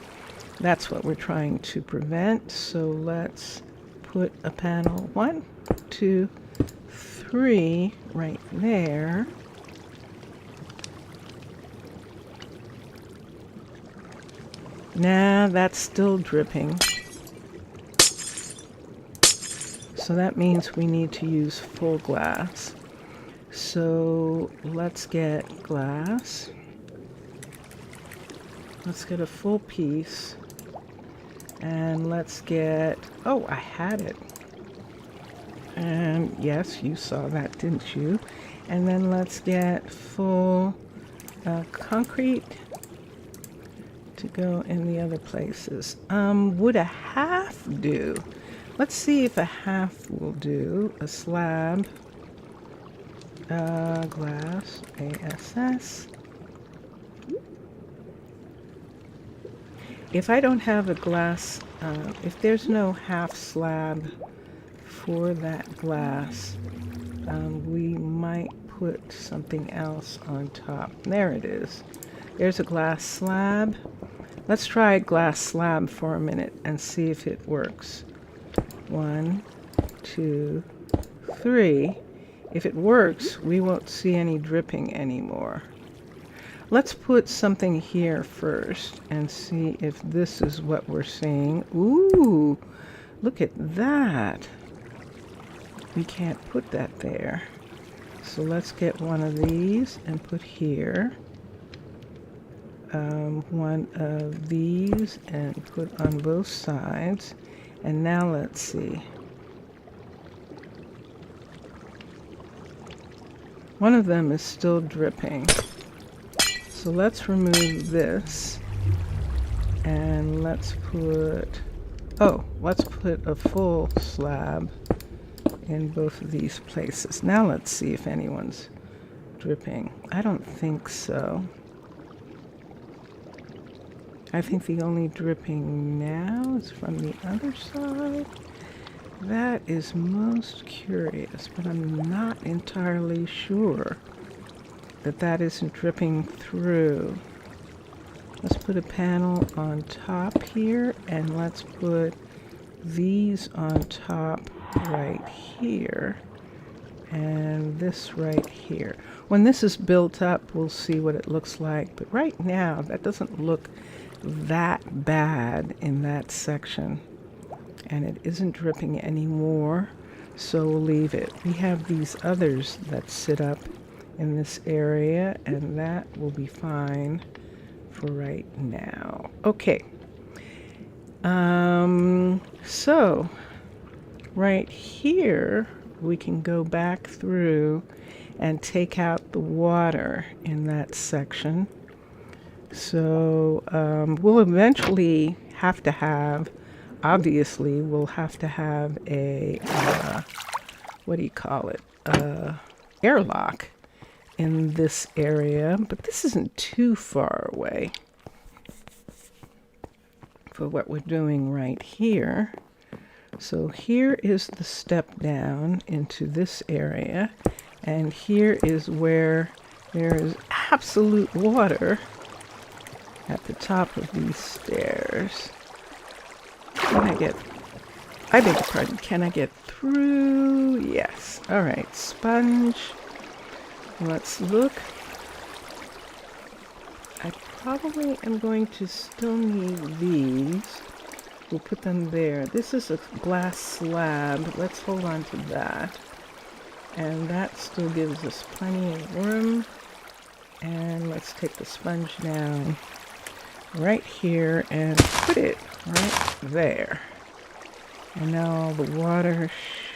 That's what we're trying to prevent. So let's put a panel 1, 2, 3 right there. Nah, that's still dripping. So that means we need to use full glass. So let's get glass. Let's get a full piece. And let's get, oh, I had it. And yes, you saw that, didn't you? And then let's get full concrete to go in the other places. Would a half do? Let's see if a half will do. A slab, glass, ASS. If I don't have a glass, if there's no half slab for that glass, we might put something else on top. There it is. There's a glass slab. Let's try a glass slab for a minute and see if it works. 1, 2, 3. If it works, we won't see any dripping anymore. Let's put something here first and see if this is what we're seeing. Ooh, look at that. We can't put that there. So let's get one of these and put here. One of these and put on both sides. And now let's see. One of them is still dripping. So let's remove this and let's put a full slab in both of these places. Now let's see if anyone's dripping. I don't think so. I think the only dripping now is from the other side. That is most curious, but I'm not entirely sure that that isn't dripping through. Let's put a panel on top here, and let's put these on top right here, and this right here. When this is built up, we'll see what it looks like, but right now, that doesn't look that bad in that section, and it isn't dripping anymore, so we'll leave it. We have these others that sit up in this area, and that will be fine for right now. Okay, so right here we can go back through and take out the water in that section. So we'll eventually have to have, obviously we'll have to have a what do you call it, airlock in this area, but this isn't too far away for what we're doing right here. So here is the step down into this area, and here is where there is absolute water at the top of these stairs. I beg your pardon, can I get through? Yes. All right, sponge. Let's look. I probably am going to still need these. We'll put them there. This is a glass slab. Let's hold on to that. And that still gives us plenty of room. And let's take the sponge down right here and put it right there. And now all the water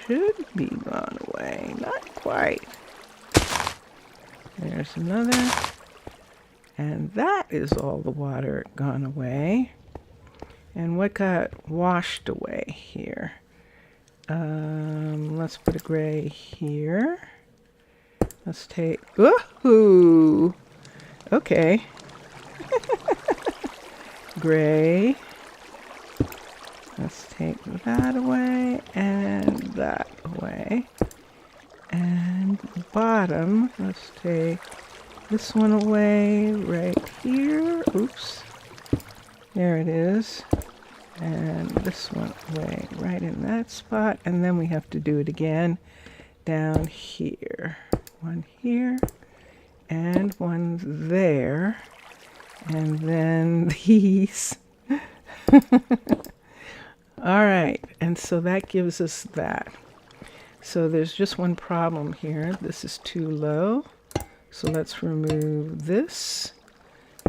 should be gone away. Not quite. There's another. And that is all the water gone away. And what got washed away here? Let's put a gray here. Let's take, ooh, okay. Gray. Let's take that away and that away. And bottom, let's take this one away right here. Oops. There it is. And this one away right in that spot. And then we have to do it again down here. One here and one there. And then these. All right. And so that gives us that. So there's just one problem here. This is too low. So let's remove this.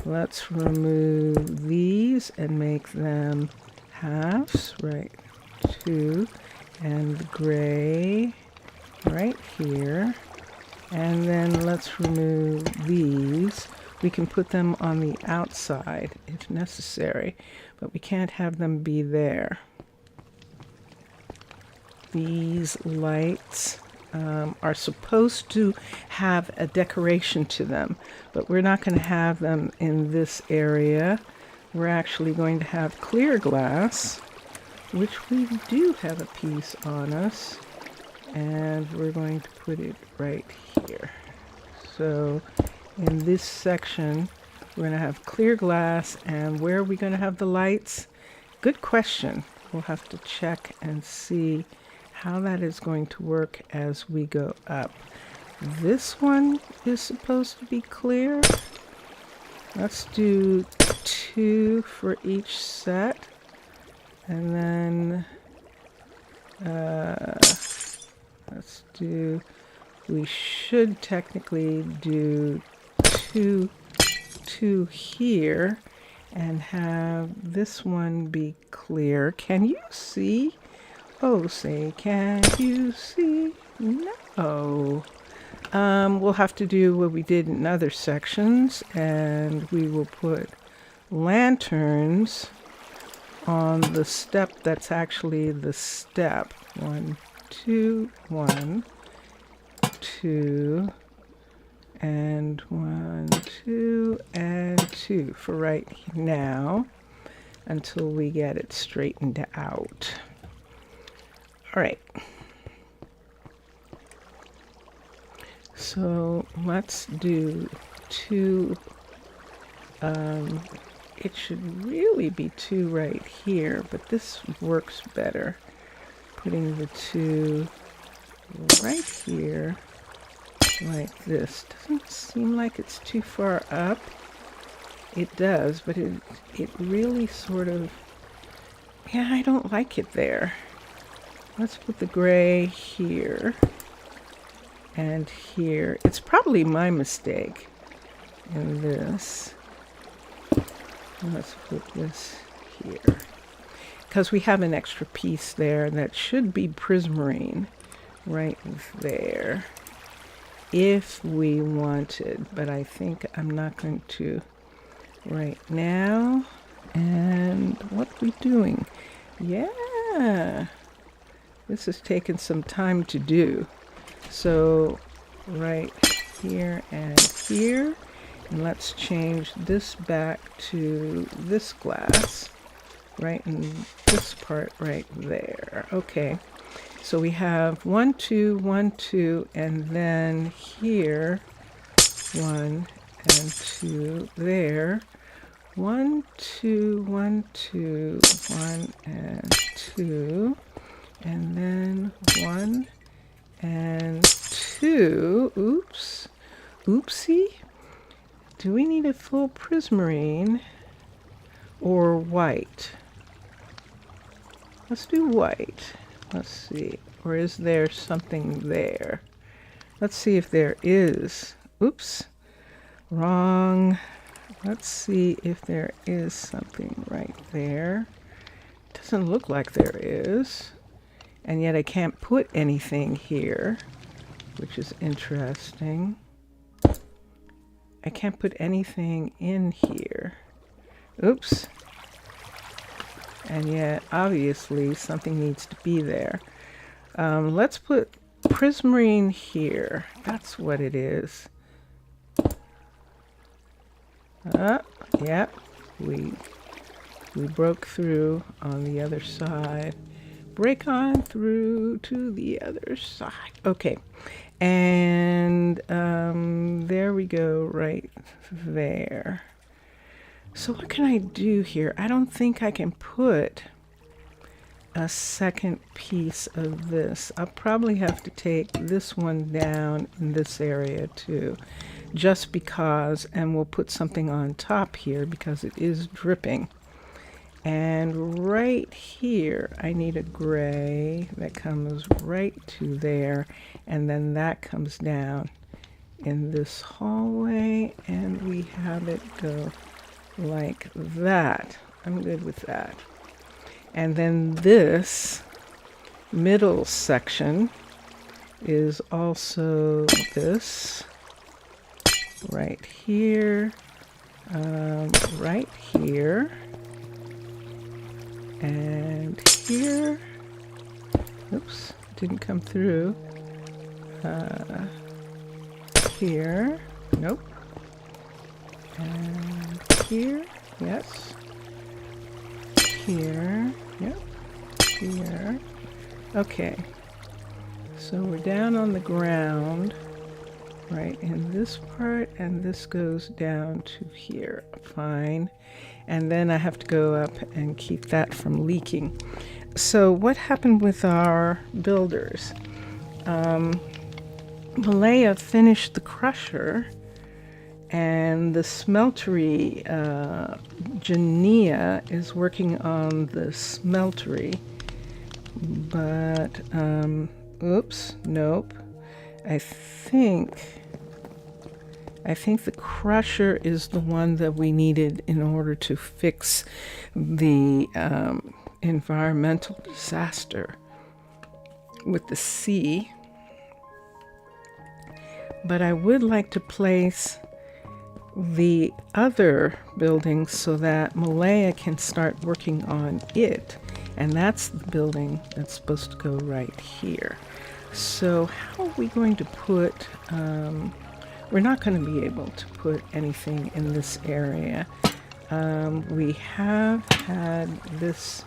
Let's remove these and make them halves, right, 2, and the gray right here. And then let's remove these. We can put them on the outside if necessary, but we can't have them be there. These lights are supposed to have a decoration to them, but we're not going to have them in this area. We're actually going to have clear glass, which we do have a piece on us, and we're going to put it right here. So in this section, we're going to have clear glass, and where are we going to have the lights? Good question. We'll have to check and see how that is going to work as we go up. This one is supposed to be clear. Let's do 2 for each set, and then let's do, we should technically do two here and have this one be clear. Can you see? Oh, say, can you see? No. We'll have to do what we did in other sections, and we will put lanterns on the step that's actually the step. 1, 2, 1, 2, and 1, 2, and 2 for right now until we get it straightened out. All right. So let's do 2. It should really be 2 right here, but this works better. Putting the 2 right here like this. Doesn't seem like it's too far up. It does, but it really sort of, yeah, I don't like it there. Let's put the gray here and here. It's probably my mistake in this. Let's put this here, because we have an extra piece there that should be prismarine right there if we wanted, but I think I'm not going to right now. And what are we doing? Yeah, this has taken some time to do. So right here and here, and let's change this back to this glass right in this part right there. Okay, so we have 1, 2, 1, 2, and then here 1 and 2 there. 1, 2, 1, 2, 1 and 2, and then 1 and 2. Oops, oopsie. Do we need a full prismarine or white? Let's do white. Let's see. Or is there something there? Let's see if there is. Oops, wrong. Let's see if there is something right there. Doesn't look like there is. And yet I can't put anything here, which is interesting. I can't put anything in here. Oops. And yet, obviously, something needs to be there. Let's put prismarine here. That's what it is. Yep. We broke through on the other side. Break on through to the other side. Okay. And there we go, right there. So what can I do here? I don't think I can put a second piece of this. I'll probably have to take this one down in this area too, just because, and we'll put something on top here because it is dripping. And right here, I need a gray that comes right to there, and then that comes down in this hallway, and we have it go like that. I'm good with that. And then this middle section is also this right here, right here and here. Oops, didn't come through. Here, nope. And here, yes. Here, yep. Here. Okay. So we're down on the ground, right in this part, and this goes down to here. Fine. And then I have to go up and keep that from leaking. So what happened with our builders? Malaya finished the crusher, and the smeltery, Jania is working on the smeltery, but, oops, nope. I think the crusher is the one that we needed in order to fix the environmental disaster with the sea. But I would like to place the other building so that Malaya can start working on it. And that's the building that's supposed to go right here. So how are we going to put, we're not going to be able to put anything in this area. We have had this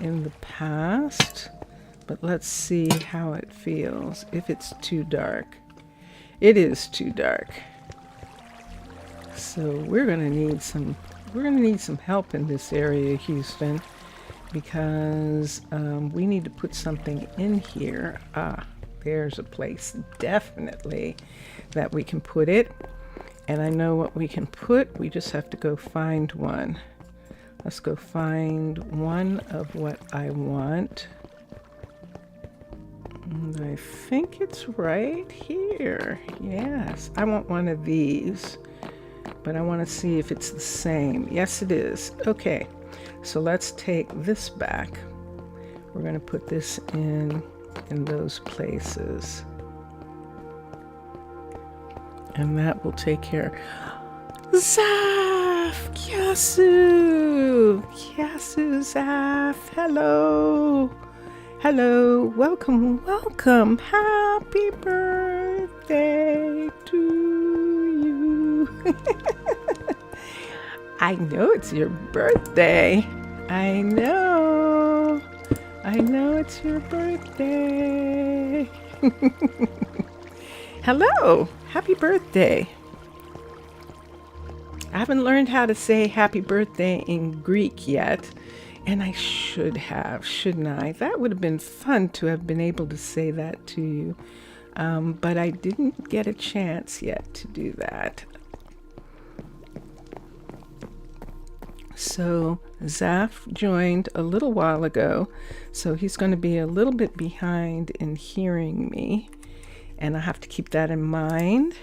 in the past, but let's see how it feels. If it's too dark. It is too dark. So we're going to need some help in this area, Houston, because we need to put something in here. There's a place definitely that we can put it. And I know what we can put. We just have to go find one. Let's go find one of what I want. And I think it's right here. Yes, I want one of these, but I want to see if it's the same. Yes, it is. Okay, so let's take this back. We're going to put this in those places. And that will take care. Zaf! Kyasu! Kyasu, Zaf! Hello! Hello, welcome, welcome. Happy birthday to you. I know it's your birthday. I know it's your birthday. Hello, happy birthday. I haven't learned how to say happy birthday in Greek yet. And I should have, shouldn't I? That would have been fun to have been able to say that to you. But I didn't get a chance yet to do that. So Zaf joined a little while ago. So he's going to be a little bit behind in hearing me. And I have to keep that in mind.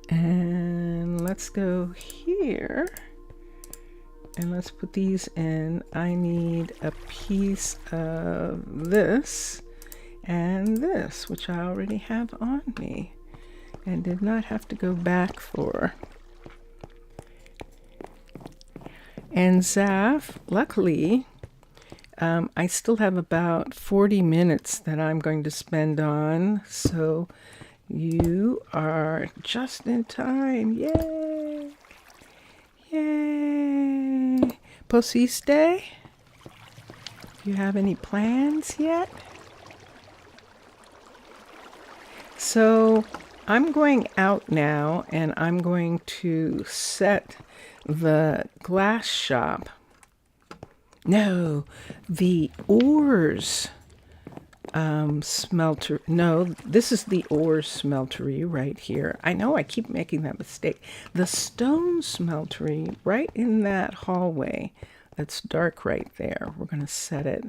And let's go here. And let's put these in. I need a piece of this and this, which I already have on me and did not have to go back for. And Zaf, luckily, I still have about 40 minutes that I'm going to spend on. So you are just in time. Yay! Yay! Posiste? Do you have any plans yet? So I'm going out now and I'm going to set the glass shop. No, the ores smelter. No, this is the ores smeltery right here. I know I keep making that mistake. The stone smeltery right in that hallway that's dark right there. We're going to set it.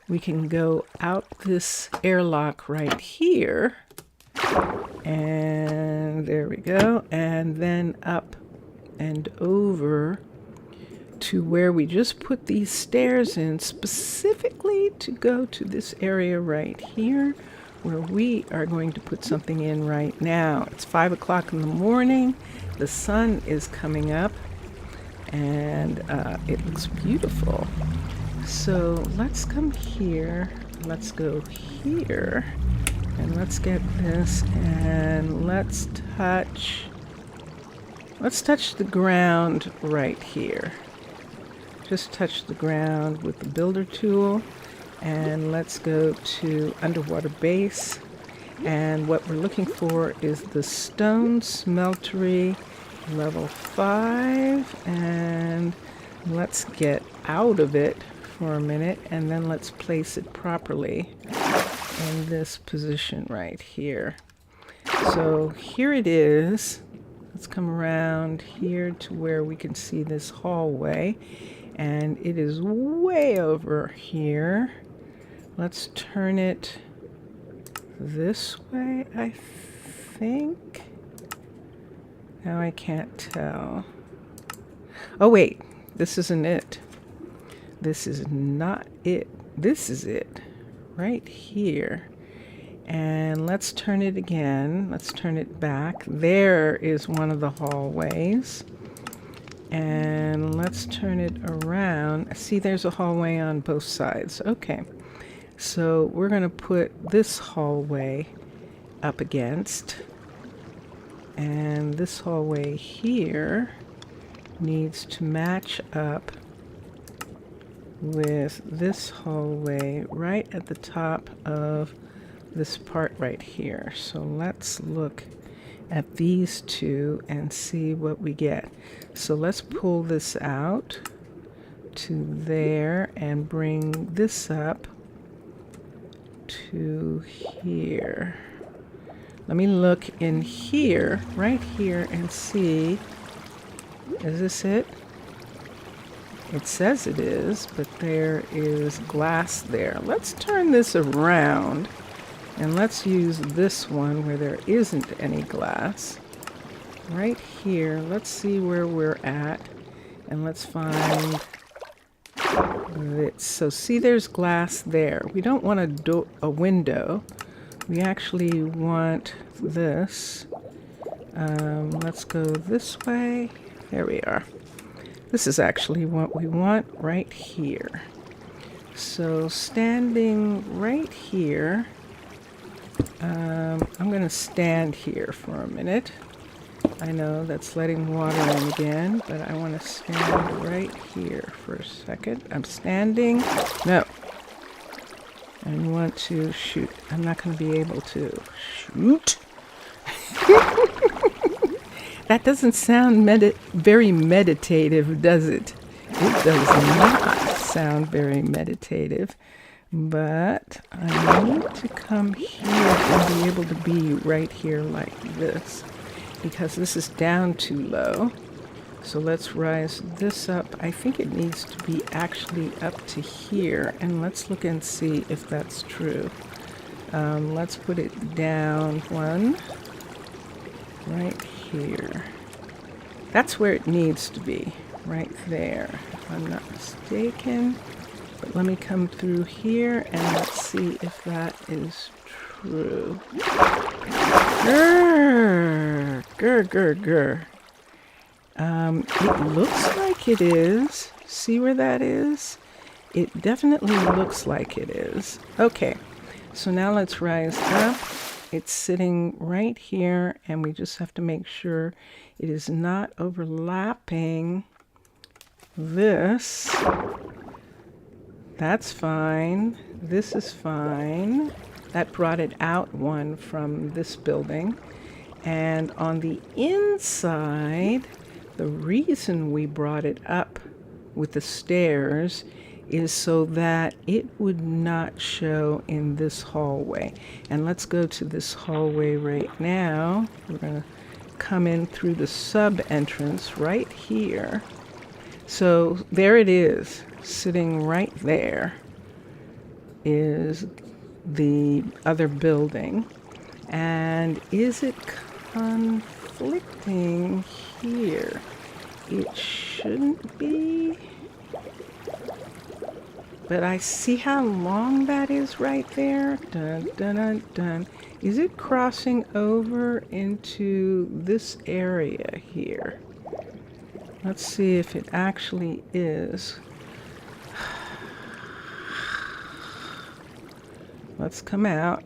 We can go out this airlock right here. And there we go. And then up and over to where we just put these stairs in specifically to go to this area right here where we are going to put something in right now. It's 5 o'clock in the morning. The sun is coming up, and it looks beautiful. So let's come here. Let's go here. And let's get this, and let's touch the ground right here. Just touch the ground with the builder tool, and let's go to underwater base. And what we're looking for is the stone smeltery level 5, and let's get out of it for a minute, and then let's place it properly in this position right here. So here it is. Let's come around here to where we can see this hallway, and it is way over here. Let's turn it this way, I think. Now I can't tell. Oh wait, this isn't it. This is not it. This is it. Right here. And let's turn it again. Let's turn it back. There is one of the hallways. And let's turn it around. See, there's a hallway on both sides. Okay. So we're going to put this hallway up against. And this hallway here needs to match up with this hallway right at the top of this part right here. So let's look at these two and see what we get. So let's pull this out to there and bring this up to here. Let me look in here, right here, and see, is this it? It says it is, but there is glass there. Let's turn this around, and let's use this one where there isn't any glass. Right here, let's see where we're at, and let's find this. So see, there's glass there. We don't want a window. We actually want this. Let's go this way. There we are. This is actually what we want right here. So standing right here, I'm going to stand here for a minute. I know that's letting water in again, but I want to stand right here for a second. I'm standing. No. I want to shoot. I'm not going to be able to shoot. That doesn't sound very meditative, does it? It does not sound very meditative. But I need to come here and be able to be right here like this, because this is down too low. So let's rise this up. I think it needs to be actually up to here, and let's look and see if that's true. Let's put it down one. Right here. That's where it needs to be, right there, if I'm not mistaken. But let me come through here and let's see if that is true. Grr, grr, grr, grr. It looks like it is. See where that is? It definitely looks like it is. Okay, so now let's rise up. It's sitting right here, and we just have to make sure it is not overlapping this. That's fine. This is fine. That brought it out one from this building. And on the inside, the reason we brought it up with the stairs is so that it would not show in this hallway. And let's go to this hallway right now. We're going to come in through the sub entrance right here. So there it is, sitting right there is the other building. And is it conflicting here? It shouldn't be. But I see how long that is right there. Dun, dun, dun, dun. Is it crossing over into this area here? Let's see if it actually is. Let's come out.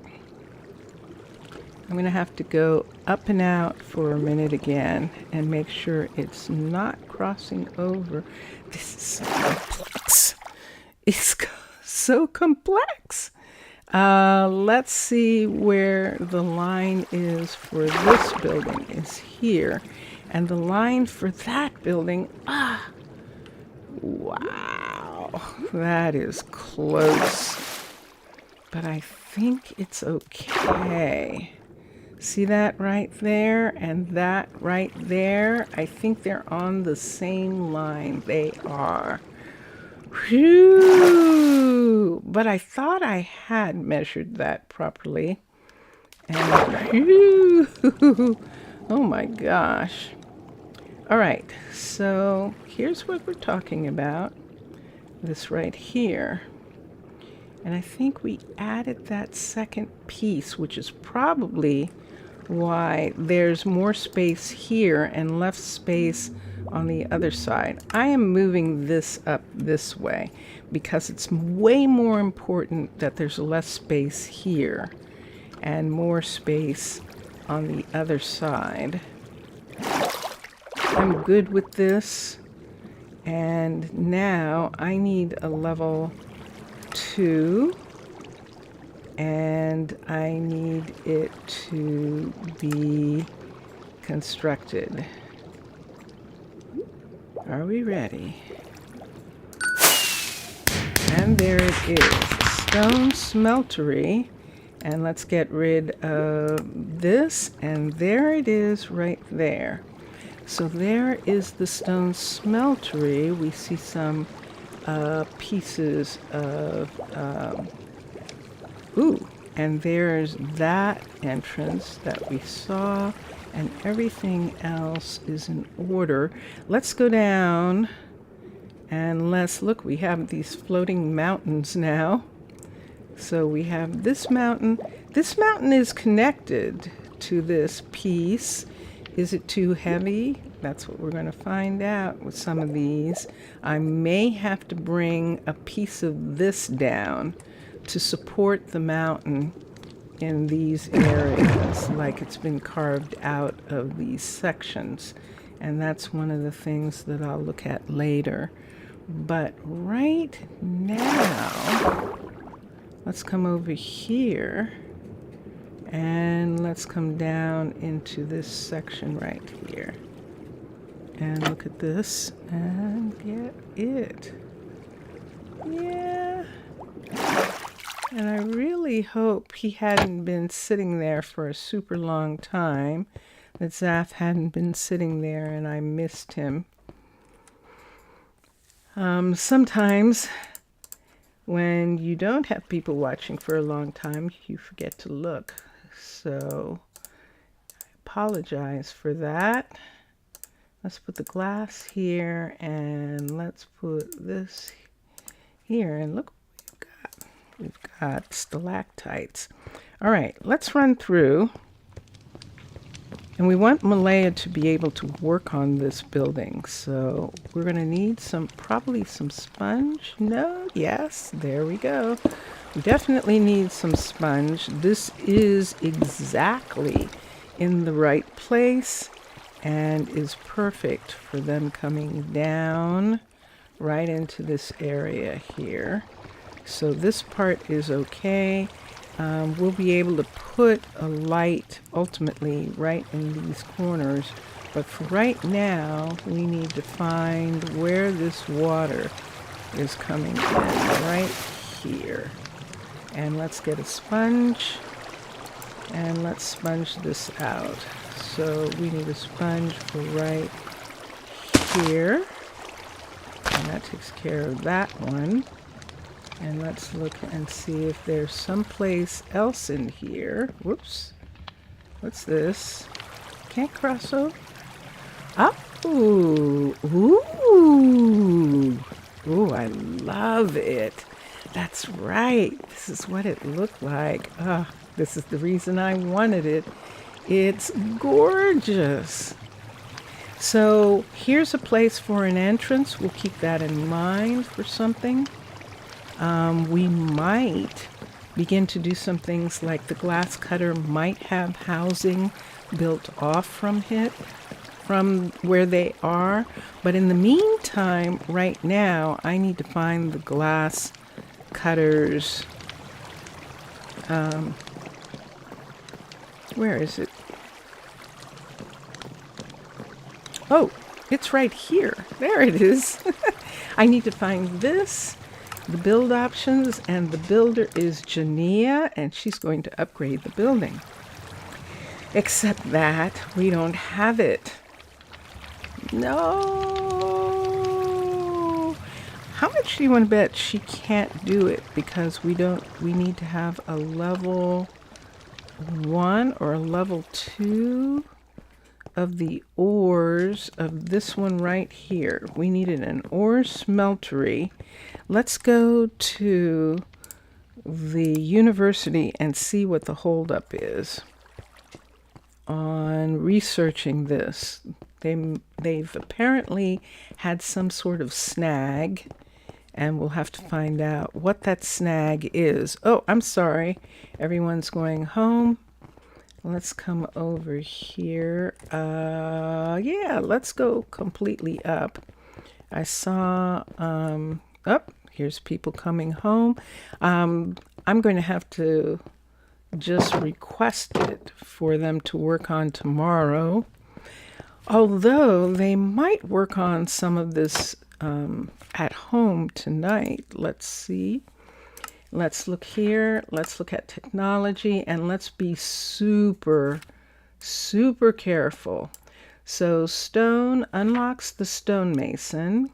I'm going to have to go up and out for a minute again and make sure it's not crossing over. This is so complex. It's so complex. Let's see where the line is for this building is here. And the line for that building, wow, that is close. But I think it's okay. See that right there and that right there? I think they're on the same line. They are. Whew. But I thought I had measured that properly. And whew. Oh my gosh. All right, so here's what we're talking about. This right here. And I think we added that second piece, which is probably why there's more space here and less space on the other side. I am moving this up this way because it's way more important that there's less space here and more space on the other side. I'm good with this. And now I need a level 2, and I need it to be constructed. Are we ready? And there it is, stone smeltery. And let's get rid of this, and there it is right there. So there is the stone smeltery. We see some pieces of, and there's that entrance that we saw, and everything else is in order. Let's go down and let's look. We have these floating mountains now. So we have this mountain. This mountain is connected to this piece. Is it too heavy? That's what we're going to find out with some of these. I may have to bring a piece of this down to support the mountain in these areas, like it's been carved out of these sections. And that's one of the things that I'll look at later. But right now, let's come over here and let's come down into this section right here. And look at this and get it. Yeah. And I really hope he hadn't been sitting there for a super long time, that Zaf hadn't been sitting there and I missed him. Sometimes when you don't have people watching for a long time, you forget to look. So I apologize for that. Let's put the glass here and let's put this here. And look what we've got stalactites. All right, let's run through. And we want Malaya to be able to work on this building. So we're going to need probably some sponge. No, yes, there we go. We definitely need some sponge. This is exactly in the right place and is perfect for them coming down right into this area here. So this part is okay. We'll be able to put a light ultimately right in these corners, but for right now we need to find where this water is coming in, right here. And let's get a sponge and let's sponge this out. So we need a sponge for right here, and that takes care of that one. And let's look and see if there's someplace else in here. Whoops. What's this? Can't cross over. Oh, ooh, ooh, I love it. That's right. This is what it looked like. This is the reason I wanted it. It's gorgeous. So here's a place for an entrance. We'll keep that in mind for something. We might begin to do some things like the glass cutter might have housing built off from where they are. But in the meantime, right now, I need to find the glass cutters. Where is it? Oh, it's right here. There it is. I need to find this, the build options, and the builder is Jania, and she's going to upgrade the building. Except that we don't have it. No. How much do you want to bet she can't do it because we need to have a level 1 or a level 2 of the ores of this one right here. We needed an ore smeltery. Let's go to the university and see what the holdup is on researching this. They've apparently had some sort of snag, and we'll have to find out what that snag is. Oh, I'm sorry. Everyone's going home. Let's come over here. Yeah, let's go completely up. I saw, here's people coming home. I'm going to have to just request it for them to work on tomorrow. Although they might work on some of this at home tonight. Let's see. Let's look here. Let's look at technology and let's be super, super careful. So stone unlocks the stonemason,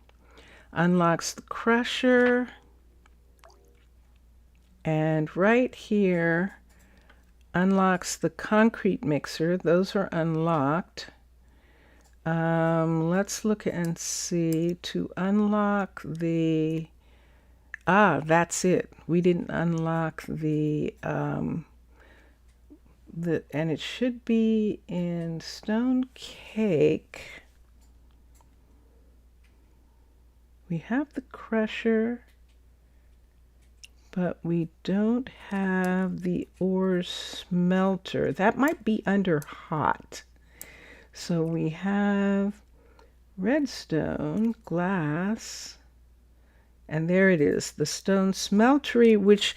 unlocks the crusher, and right here unlocks the concrete mixer. Those are unlocked. Let's look and see to unlock the that's it. We didn't unlock the and it should be in stone cake. We have the crusher, but we don't have the ore smelter. That might be under hot. So we have redstone, glass, and there it is, the stone smeltery, which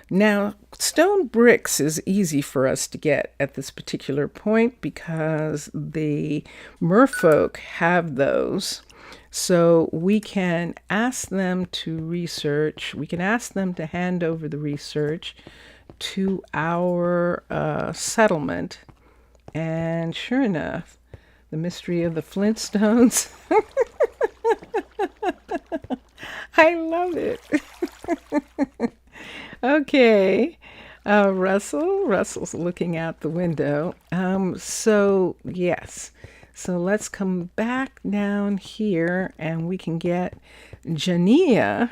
now stone bricks is easy for us to get at this particular point because the merfolk have those. So we can ask them to research, we can ask them to hand over the research to our settlement. And sure enough, the mystery of the Flintstones. I love it. Okay. Russell's looking out the window. So yes. So let's come back down here and we can get Jania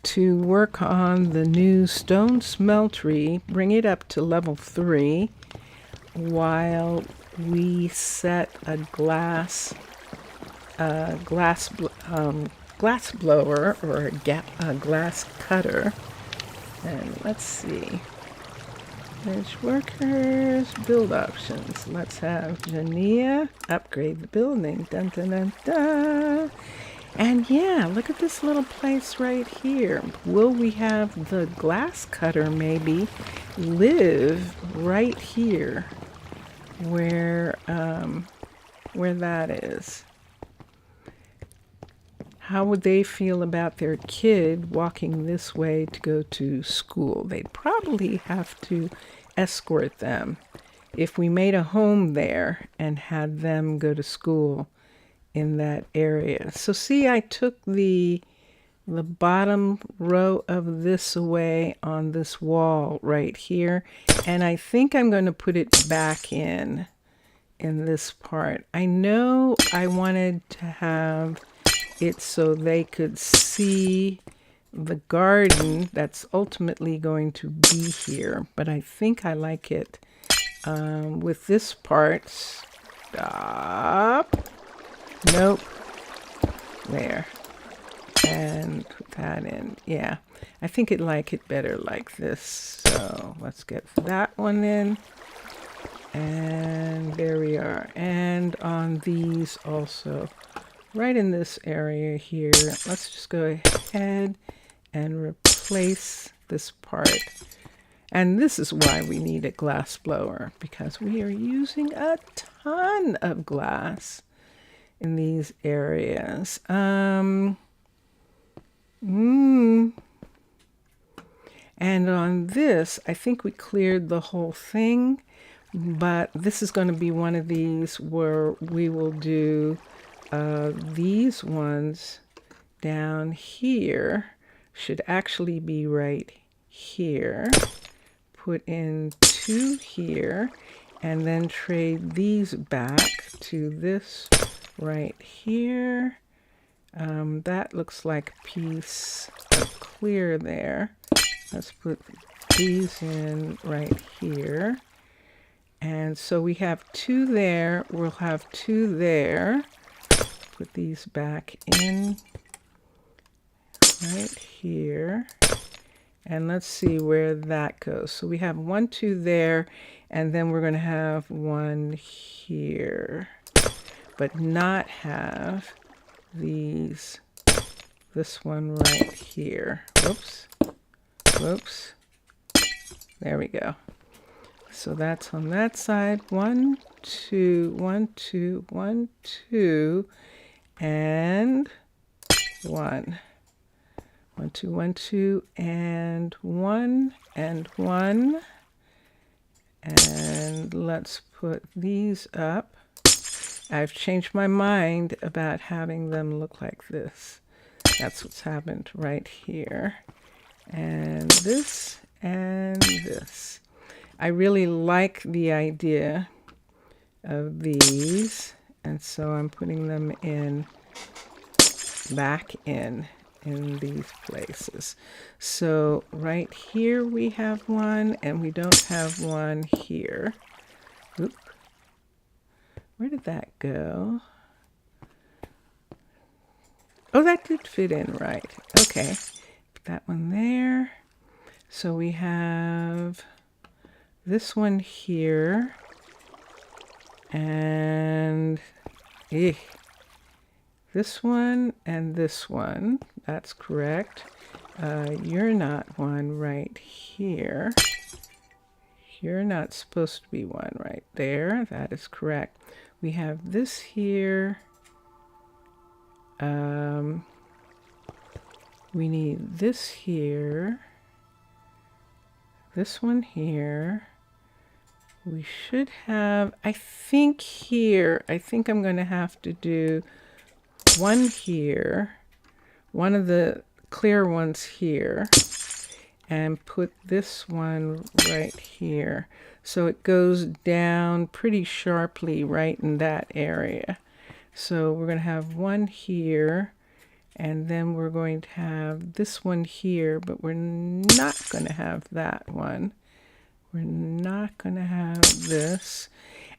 to work on the new stone smeltery, bring it up to level 3 while we set a glass blower or a glass cutter. And let's see. Bench workers, build options. Let's have Jania upgrade the building. Dun, dun, dun, dun. And yeah, look at this little place right here. Will we have the glass cutter maybe live right here where that is? How would they feel about their kid walking this way to go to school? They'd probably have to escort them if we made a home there and had them go to school in that area. So see, I took the bottom row of this away on this wall right here, and I think I'm going to put it back in this part. I know I wanted to have it so they could see the garden that's ultimately going to be here. But I think I like it with this part. Stop. Nope. There. And put that in. Yeah. I think I'd like it better like this. So let's get that one in. And there we are. And on these also, right in this area here, let's just go ahead and replace this part. And this is why we need a glass blower, because we are using a ton of glass in these areas. And on this, I think we cleared the whole thing, but this is going to be one of these where we will do these ones down here. Should actually be right here. Put in 2 here, and then trade these back to this right here. That looks like a piece of clear there. Let's put these in right here. And so we have 2 there. We'll have 2 there. Put these back in right here. And let's see where that goes. So we have 1, 2 there, and then we're going to have 1 here, but not have these, this one right here. Whoops. Whoops. There we go. So that's on that side. 1, 2, 1, 2, 1, 2, and 1. 1, 2, 1, 2, and 1, and 1. And let's put these up. I've changed my mind about having them look like this. That's what's happened right here. And this, and this. I really like the idea of these, and so I'm putting them in, back in these places. So right here we have 1, and we don't have 1 here. Oop. Where did that go? Oh, that did fit in right. Okay. Put that one there. So we have this one here. And this one and this one. That's correct. You're not 1 right here. You're not supposed to be 1 right there. That is correct. We have this here. We need this here. This one here. We should have, I think here, I think I'm going to have to do 1 here, one of the clear ones here, and put this one right here. So it goes down pretty sharply right in that area. So we're going to have 1 here, and then we're going to have this one here, but we're not going to have that one. We're not going to have this.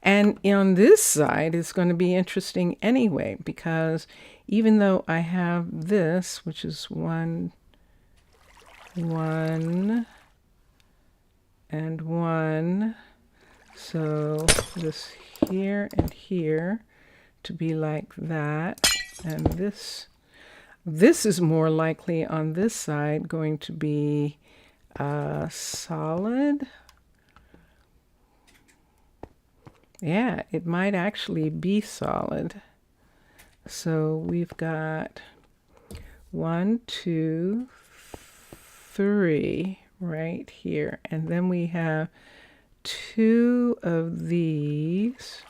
And on this side, it's going to be interesting anyway, because even though I have this, which is 1, 1, and 1, so this here and here to be like that, and this is more likely on this side going to be solid. Yeah, it might actually be solid. So we've got 1, 2, 3 right here. And then we have 2 of these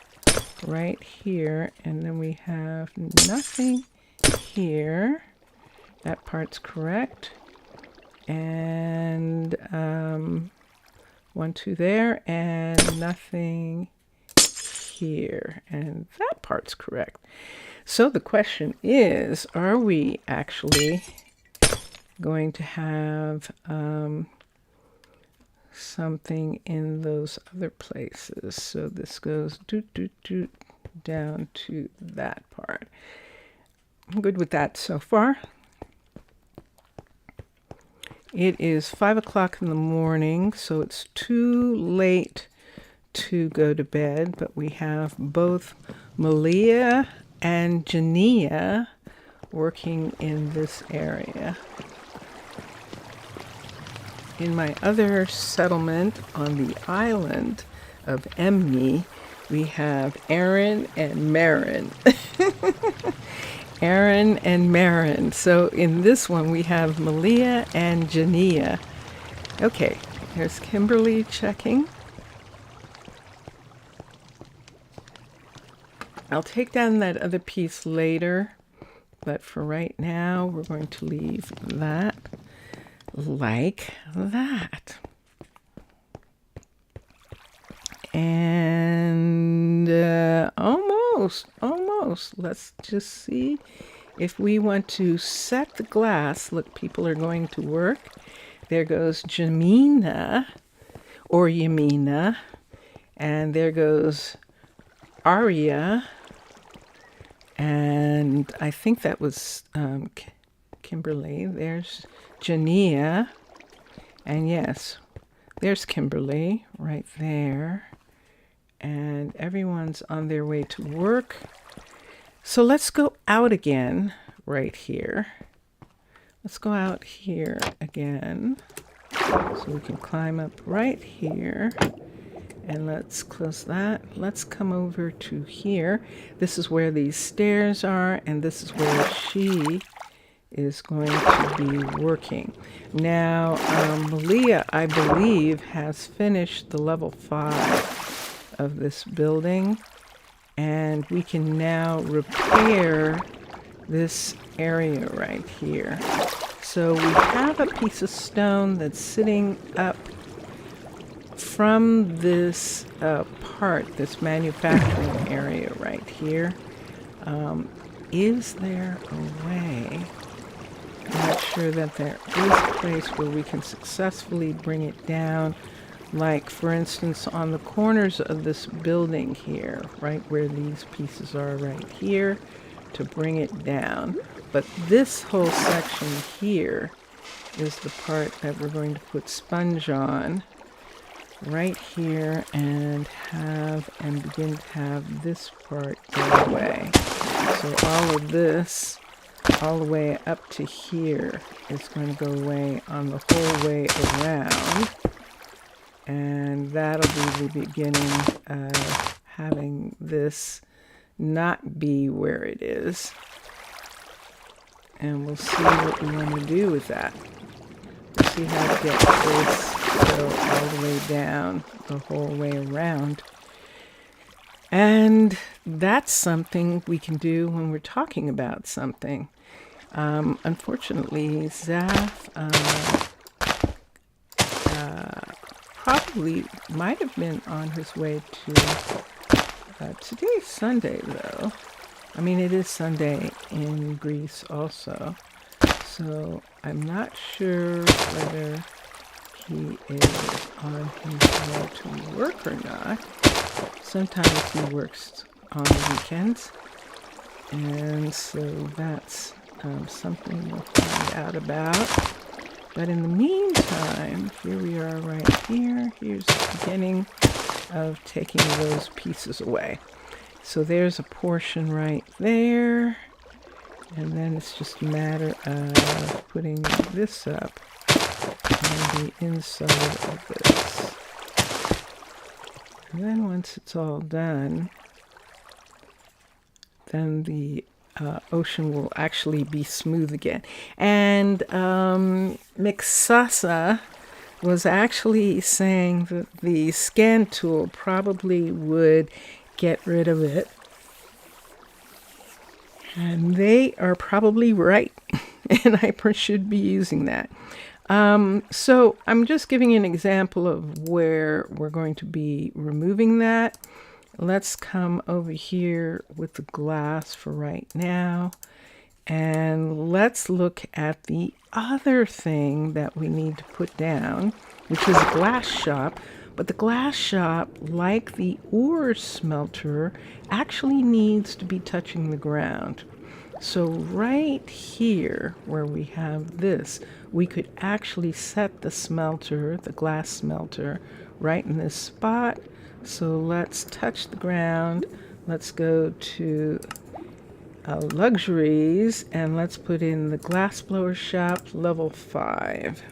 right here. And then we have nothing here. That part's correct. And 1, 2 there, and nothing here, and that part's correct. So the question is, are we actually going to have something in those other places. So this goes down to that part. I'm good with that so far. It is 5 o'clock in the morning, so it's too late to go to bed, but we have both Malia and Jania working in this area. In my other settlement on the island of Emni, we have Aaron and Marin. Aaron and Marin. So in this one, we have Malia and Jania. Okay, here's Kimberly checking. I'll take down that other piece later, but for right now, we're going to leave that like that. And almost. Let's just see if we want to set the glass. Look, people are going to work. There goes Jamina or Yamina. And there goes Aria. And I think that was Kimberly. There's Jania. And yes, there's Kimberly right there. And everyone's on their way to work. So let's go out again right here. Let's go out here again. So we can climb up right here. And let's close that. Let's come over to here. This is where these stairs are, and this is where she is going to be working. Now, Malia, I believe, has finished the level 5 of this building, and we can now repair this area right here. So we have a piece of stone that's sitting up from this part, this manufacturing area right here. Is there a way? I'm not sure that there is a place where we can successfully bring it down, like for instance on the corners of this building here, right where these pieces are right here, to bring it down. But this whole section here is the part that we're going to put sponge on right here and begin to have this part go away. So all of this, all the way up to here, is going to go away on the whole way around. And that'll be the beginning of having this not be where it is. And we'll see what we want to do with that. We'll see how to get this go all the way down, the whole way around. And that's something we can do when we're talking about something. Unfortunately, Zaf probably might have been on his way to... today's Sunday, though. I mean, it is Sunday in Greece also. So I'm not sure whether he is on his way to work or not. Sometimes he works on the weekends. And so that's something we'll find out about. But in the meantime, here we are right here. Here's the beginning of taking those pieces away. So there's a portion right there. And then it's just a matter of putting this up on the inside of this. And then once it's all done, then the ocean will actually be smooth again. And Mixasa was actually saying that the scan tool probably would get rid of it. And they are probably right. And I should be using that. So I'm just giving you an example of where we're going to be removing that. Let's come over here with the glass for right now. And let's look at the other thing that we need to put down, which is a glass shop. But the glass shop, like the ore smelter, actually needs to be touching the ground. So right here where we have this, we could actually set the smelter, the glass smelter, right in this spot. So let's touch the ground. Let's go to luxuries, and let's put in the glass blower shop level 5.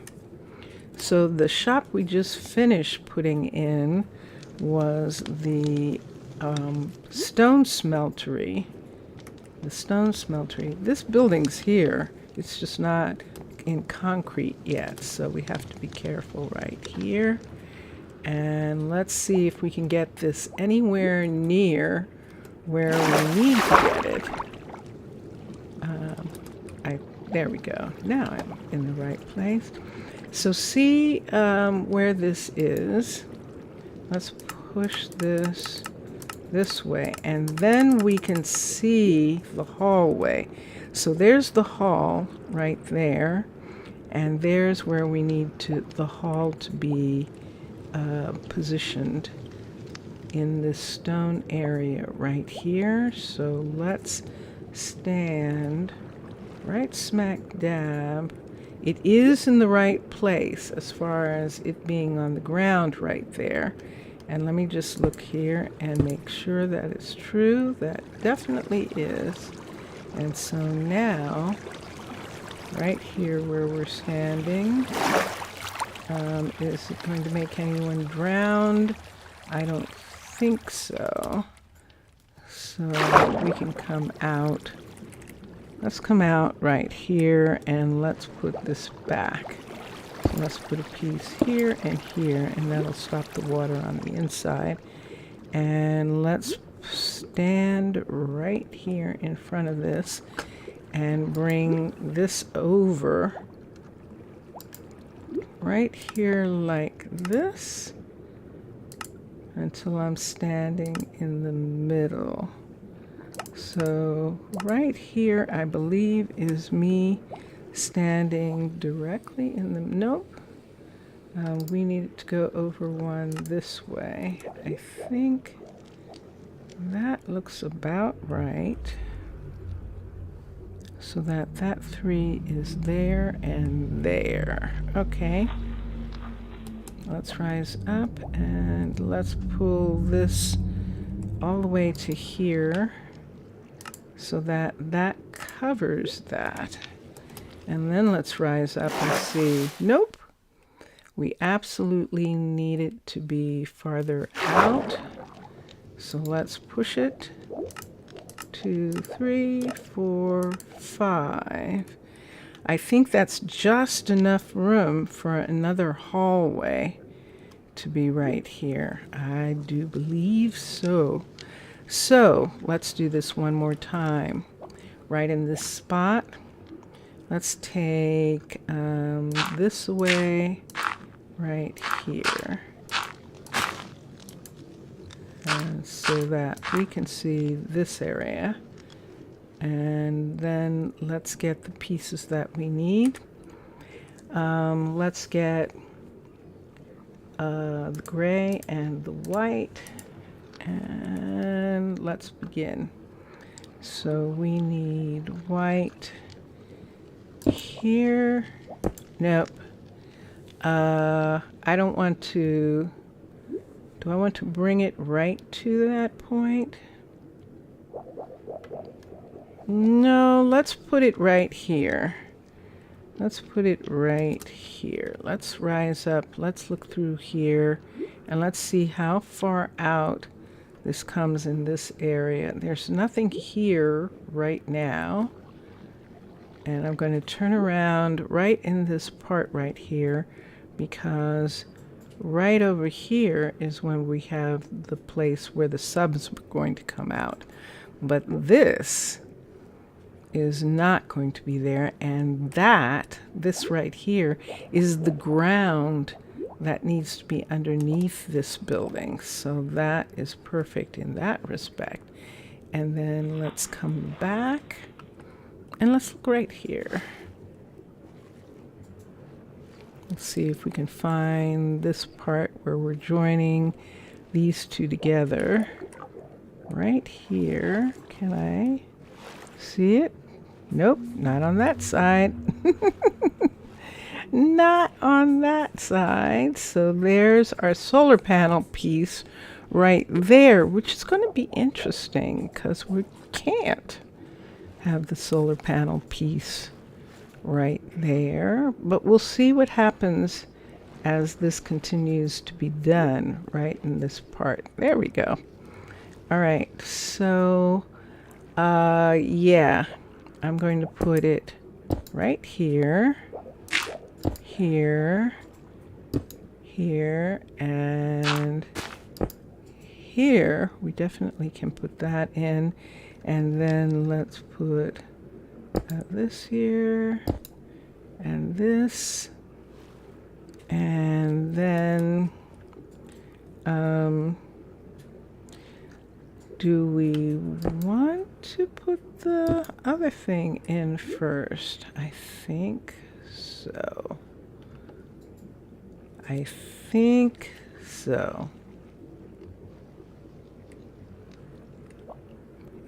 So the shop we just finished putting in was the stone smeltery. The stone smeltery. This building's here. It's just not in concrete yet, so we have to be careful right here. And let's see if we can get this anywhere near where we need to get it. There we go. Now I'm in the right place. So see where this is. Let's push this way, and then we can see the hallway. So there's the hall right there, and there's where we need the hall to be positioned in this stone area right here. So let's stand right smack dab. It is in the right place as far as it being on the ground right there. And let me just look here and make sure that it's true. That definitely is. And so now, right here where we're standing, is it going to make anyone drowned? I don't think so. So we can come out. Let's come out right here, and let's put this back. So let's put a piece here, and that'll stop the water on the inside. And let's stand right here in front of this and bring this over right here like this until I'm standing in the middle. So right here, I believe, is me standing directly in the, nope. We need to go over one this way. I think that looks about right. So that 3 is there and there. Okay. Let's rise up and let's pull this all the way to here so that covers that. And then let's rise up and see. Nope. We absolutely need it to be farther out. So let's push it. 2, 3, 4, 5. I think that's just enough room for another hallway to be right here. I do believe so. So let's do this one more time. Right in this spot. Let's take this away right here. And so that we can see this area. And then let's get the pieces that we need. Let's get the gray and the white. And let's begin. So we need white here. Nope. I don't want to. Do I want to bring it right to that point? No, let's put it right here. Let's put it right here. Let's rise up. Let's look through here and let's see how far out this comes in this area. There's nothing here right now. And I'm going to turn around right in this part right here because right over here is when we have the place where the subs are going to come out. But this is not going to be there, and this right here is the ground that needs to be underneath this building. So that is perfect in that respect. And then let's come back And let's look right here. Let's see if we can find this part where we're joining these two together. Right here. Can I see it? Nope, not on that side. Not on that side. So there's our solar panel piece right there, which is going to be interesting because we can't have the solar panel piece right there, but we'll see what happens as this continues to be done right in this part. There we go. All right, so yeah, I'm going to put it right here, here, here, and here. We definitely can put that in, and then let's put this here, and this, and then do we want to put the other thing in first? I think so. I think so.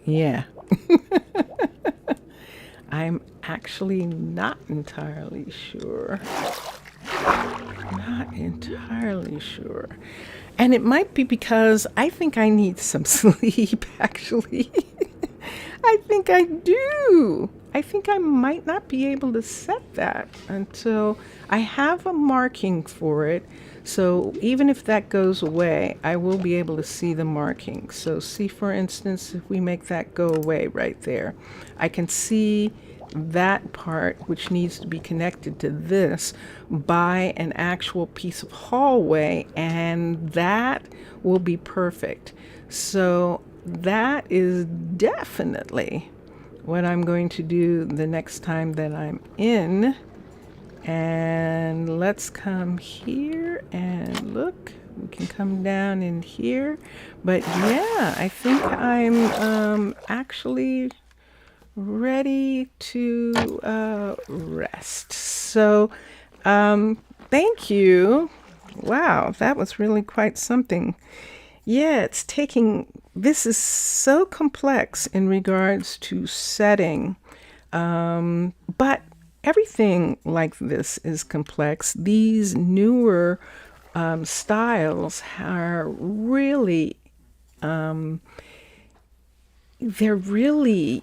Yeah. I'm actually not entirely sure. Not entirely sure. And it might be because I think I need some sleep, actually. I think I do. I think I might not be able to set that until I have a marking for it. So even if that goes away, I will be able to see the marking. So see, for instance, if we make that go away right there, I can see that part which needs to be connected to this by an actual piece of hallway, and that will be perfect. So that is definitely what I'm going to do the next time that I'm in. And let's come here and look. We can come down in here. But yeah, I think I'm actually ready to rest. So thank you. Wow, that was really quite something. Yeah, this is so complex in regards to setting, but everything like this is complex. These newer styles are really, they're really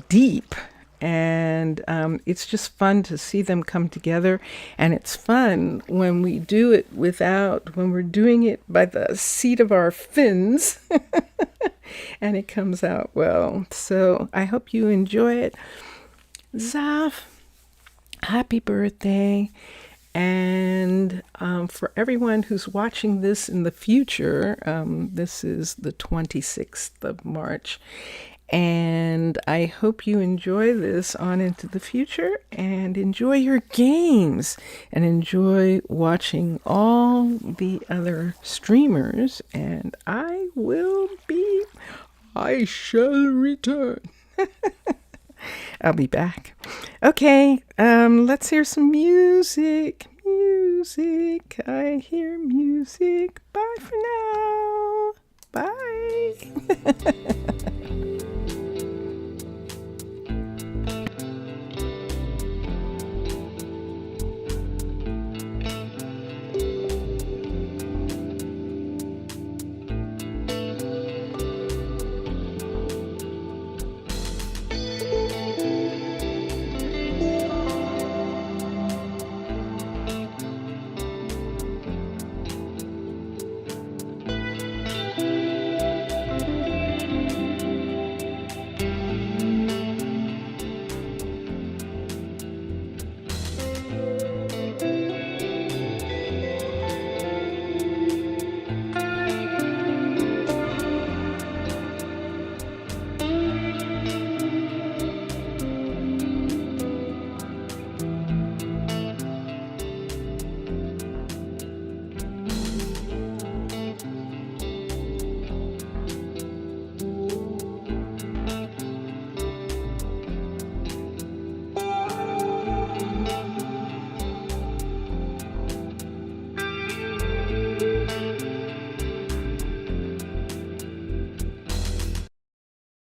deep, and it's just fun to see them come together. And it's fun when we do it when we're doing it by the seat of our fins and it comes out well. So I hope you enjoy it. Zaf, happy birthday. And for everyone who's watching this in the future, this is the 26th of March. And I hope you enjoy this on into the future, and enjoy your games, and enjoy watching all the other streamers. And I shall return. I'll be back. Okay, let's hear some music. I hear music. Bye for now. Bye.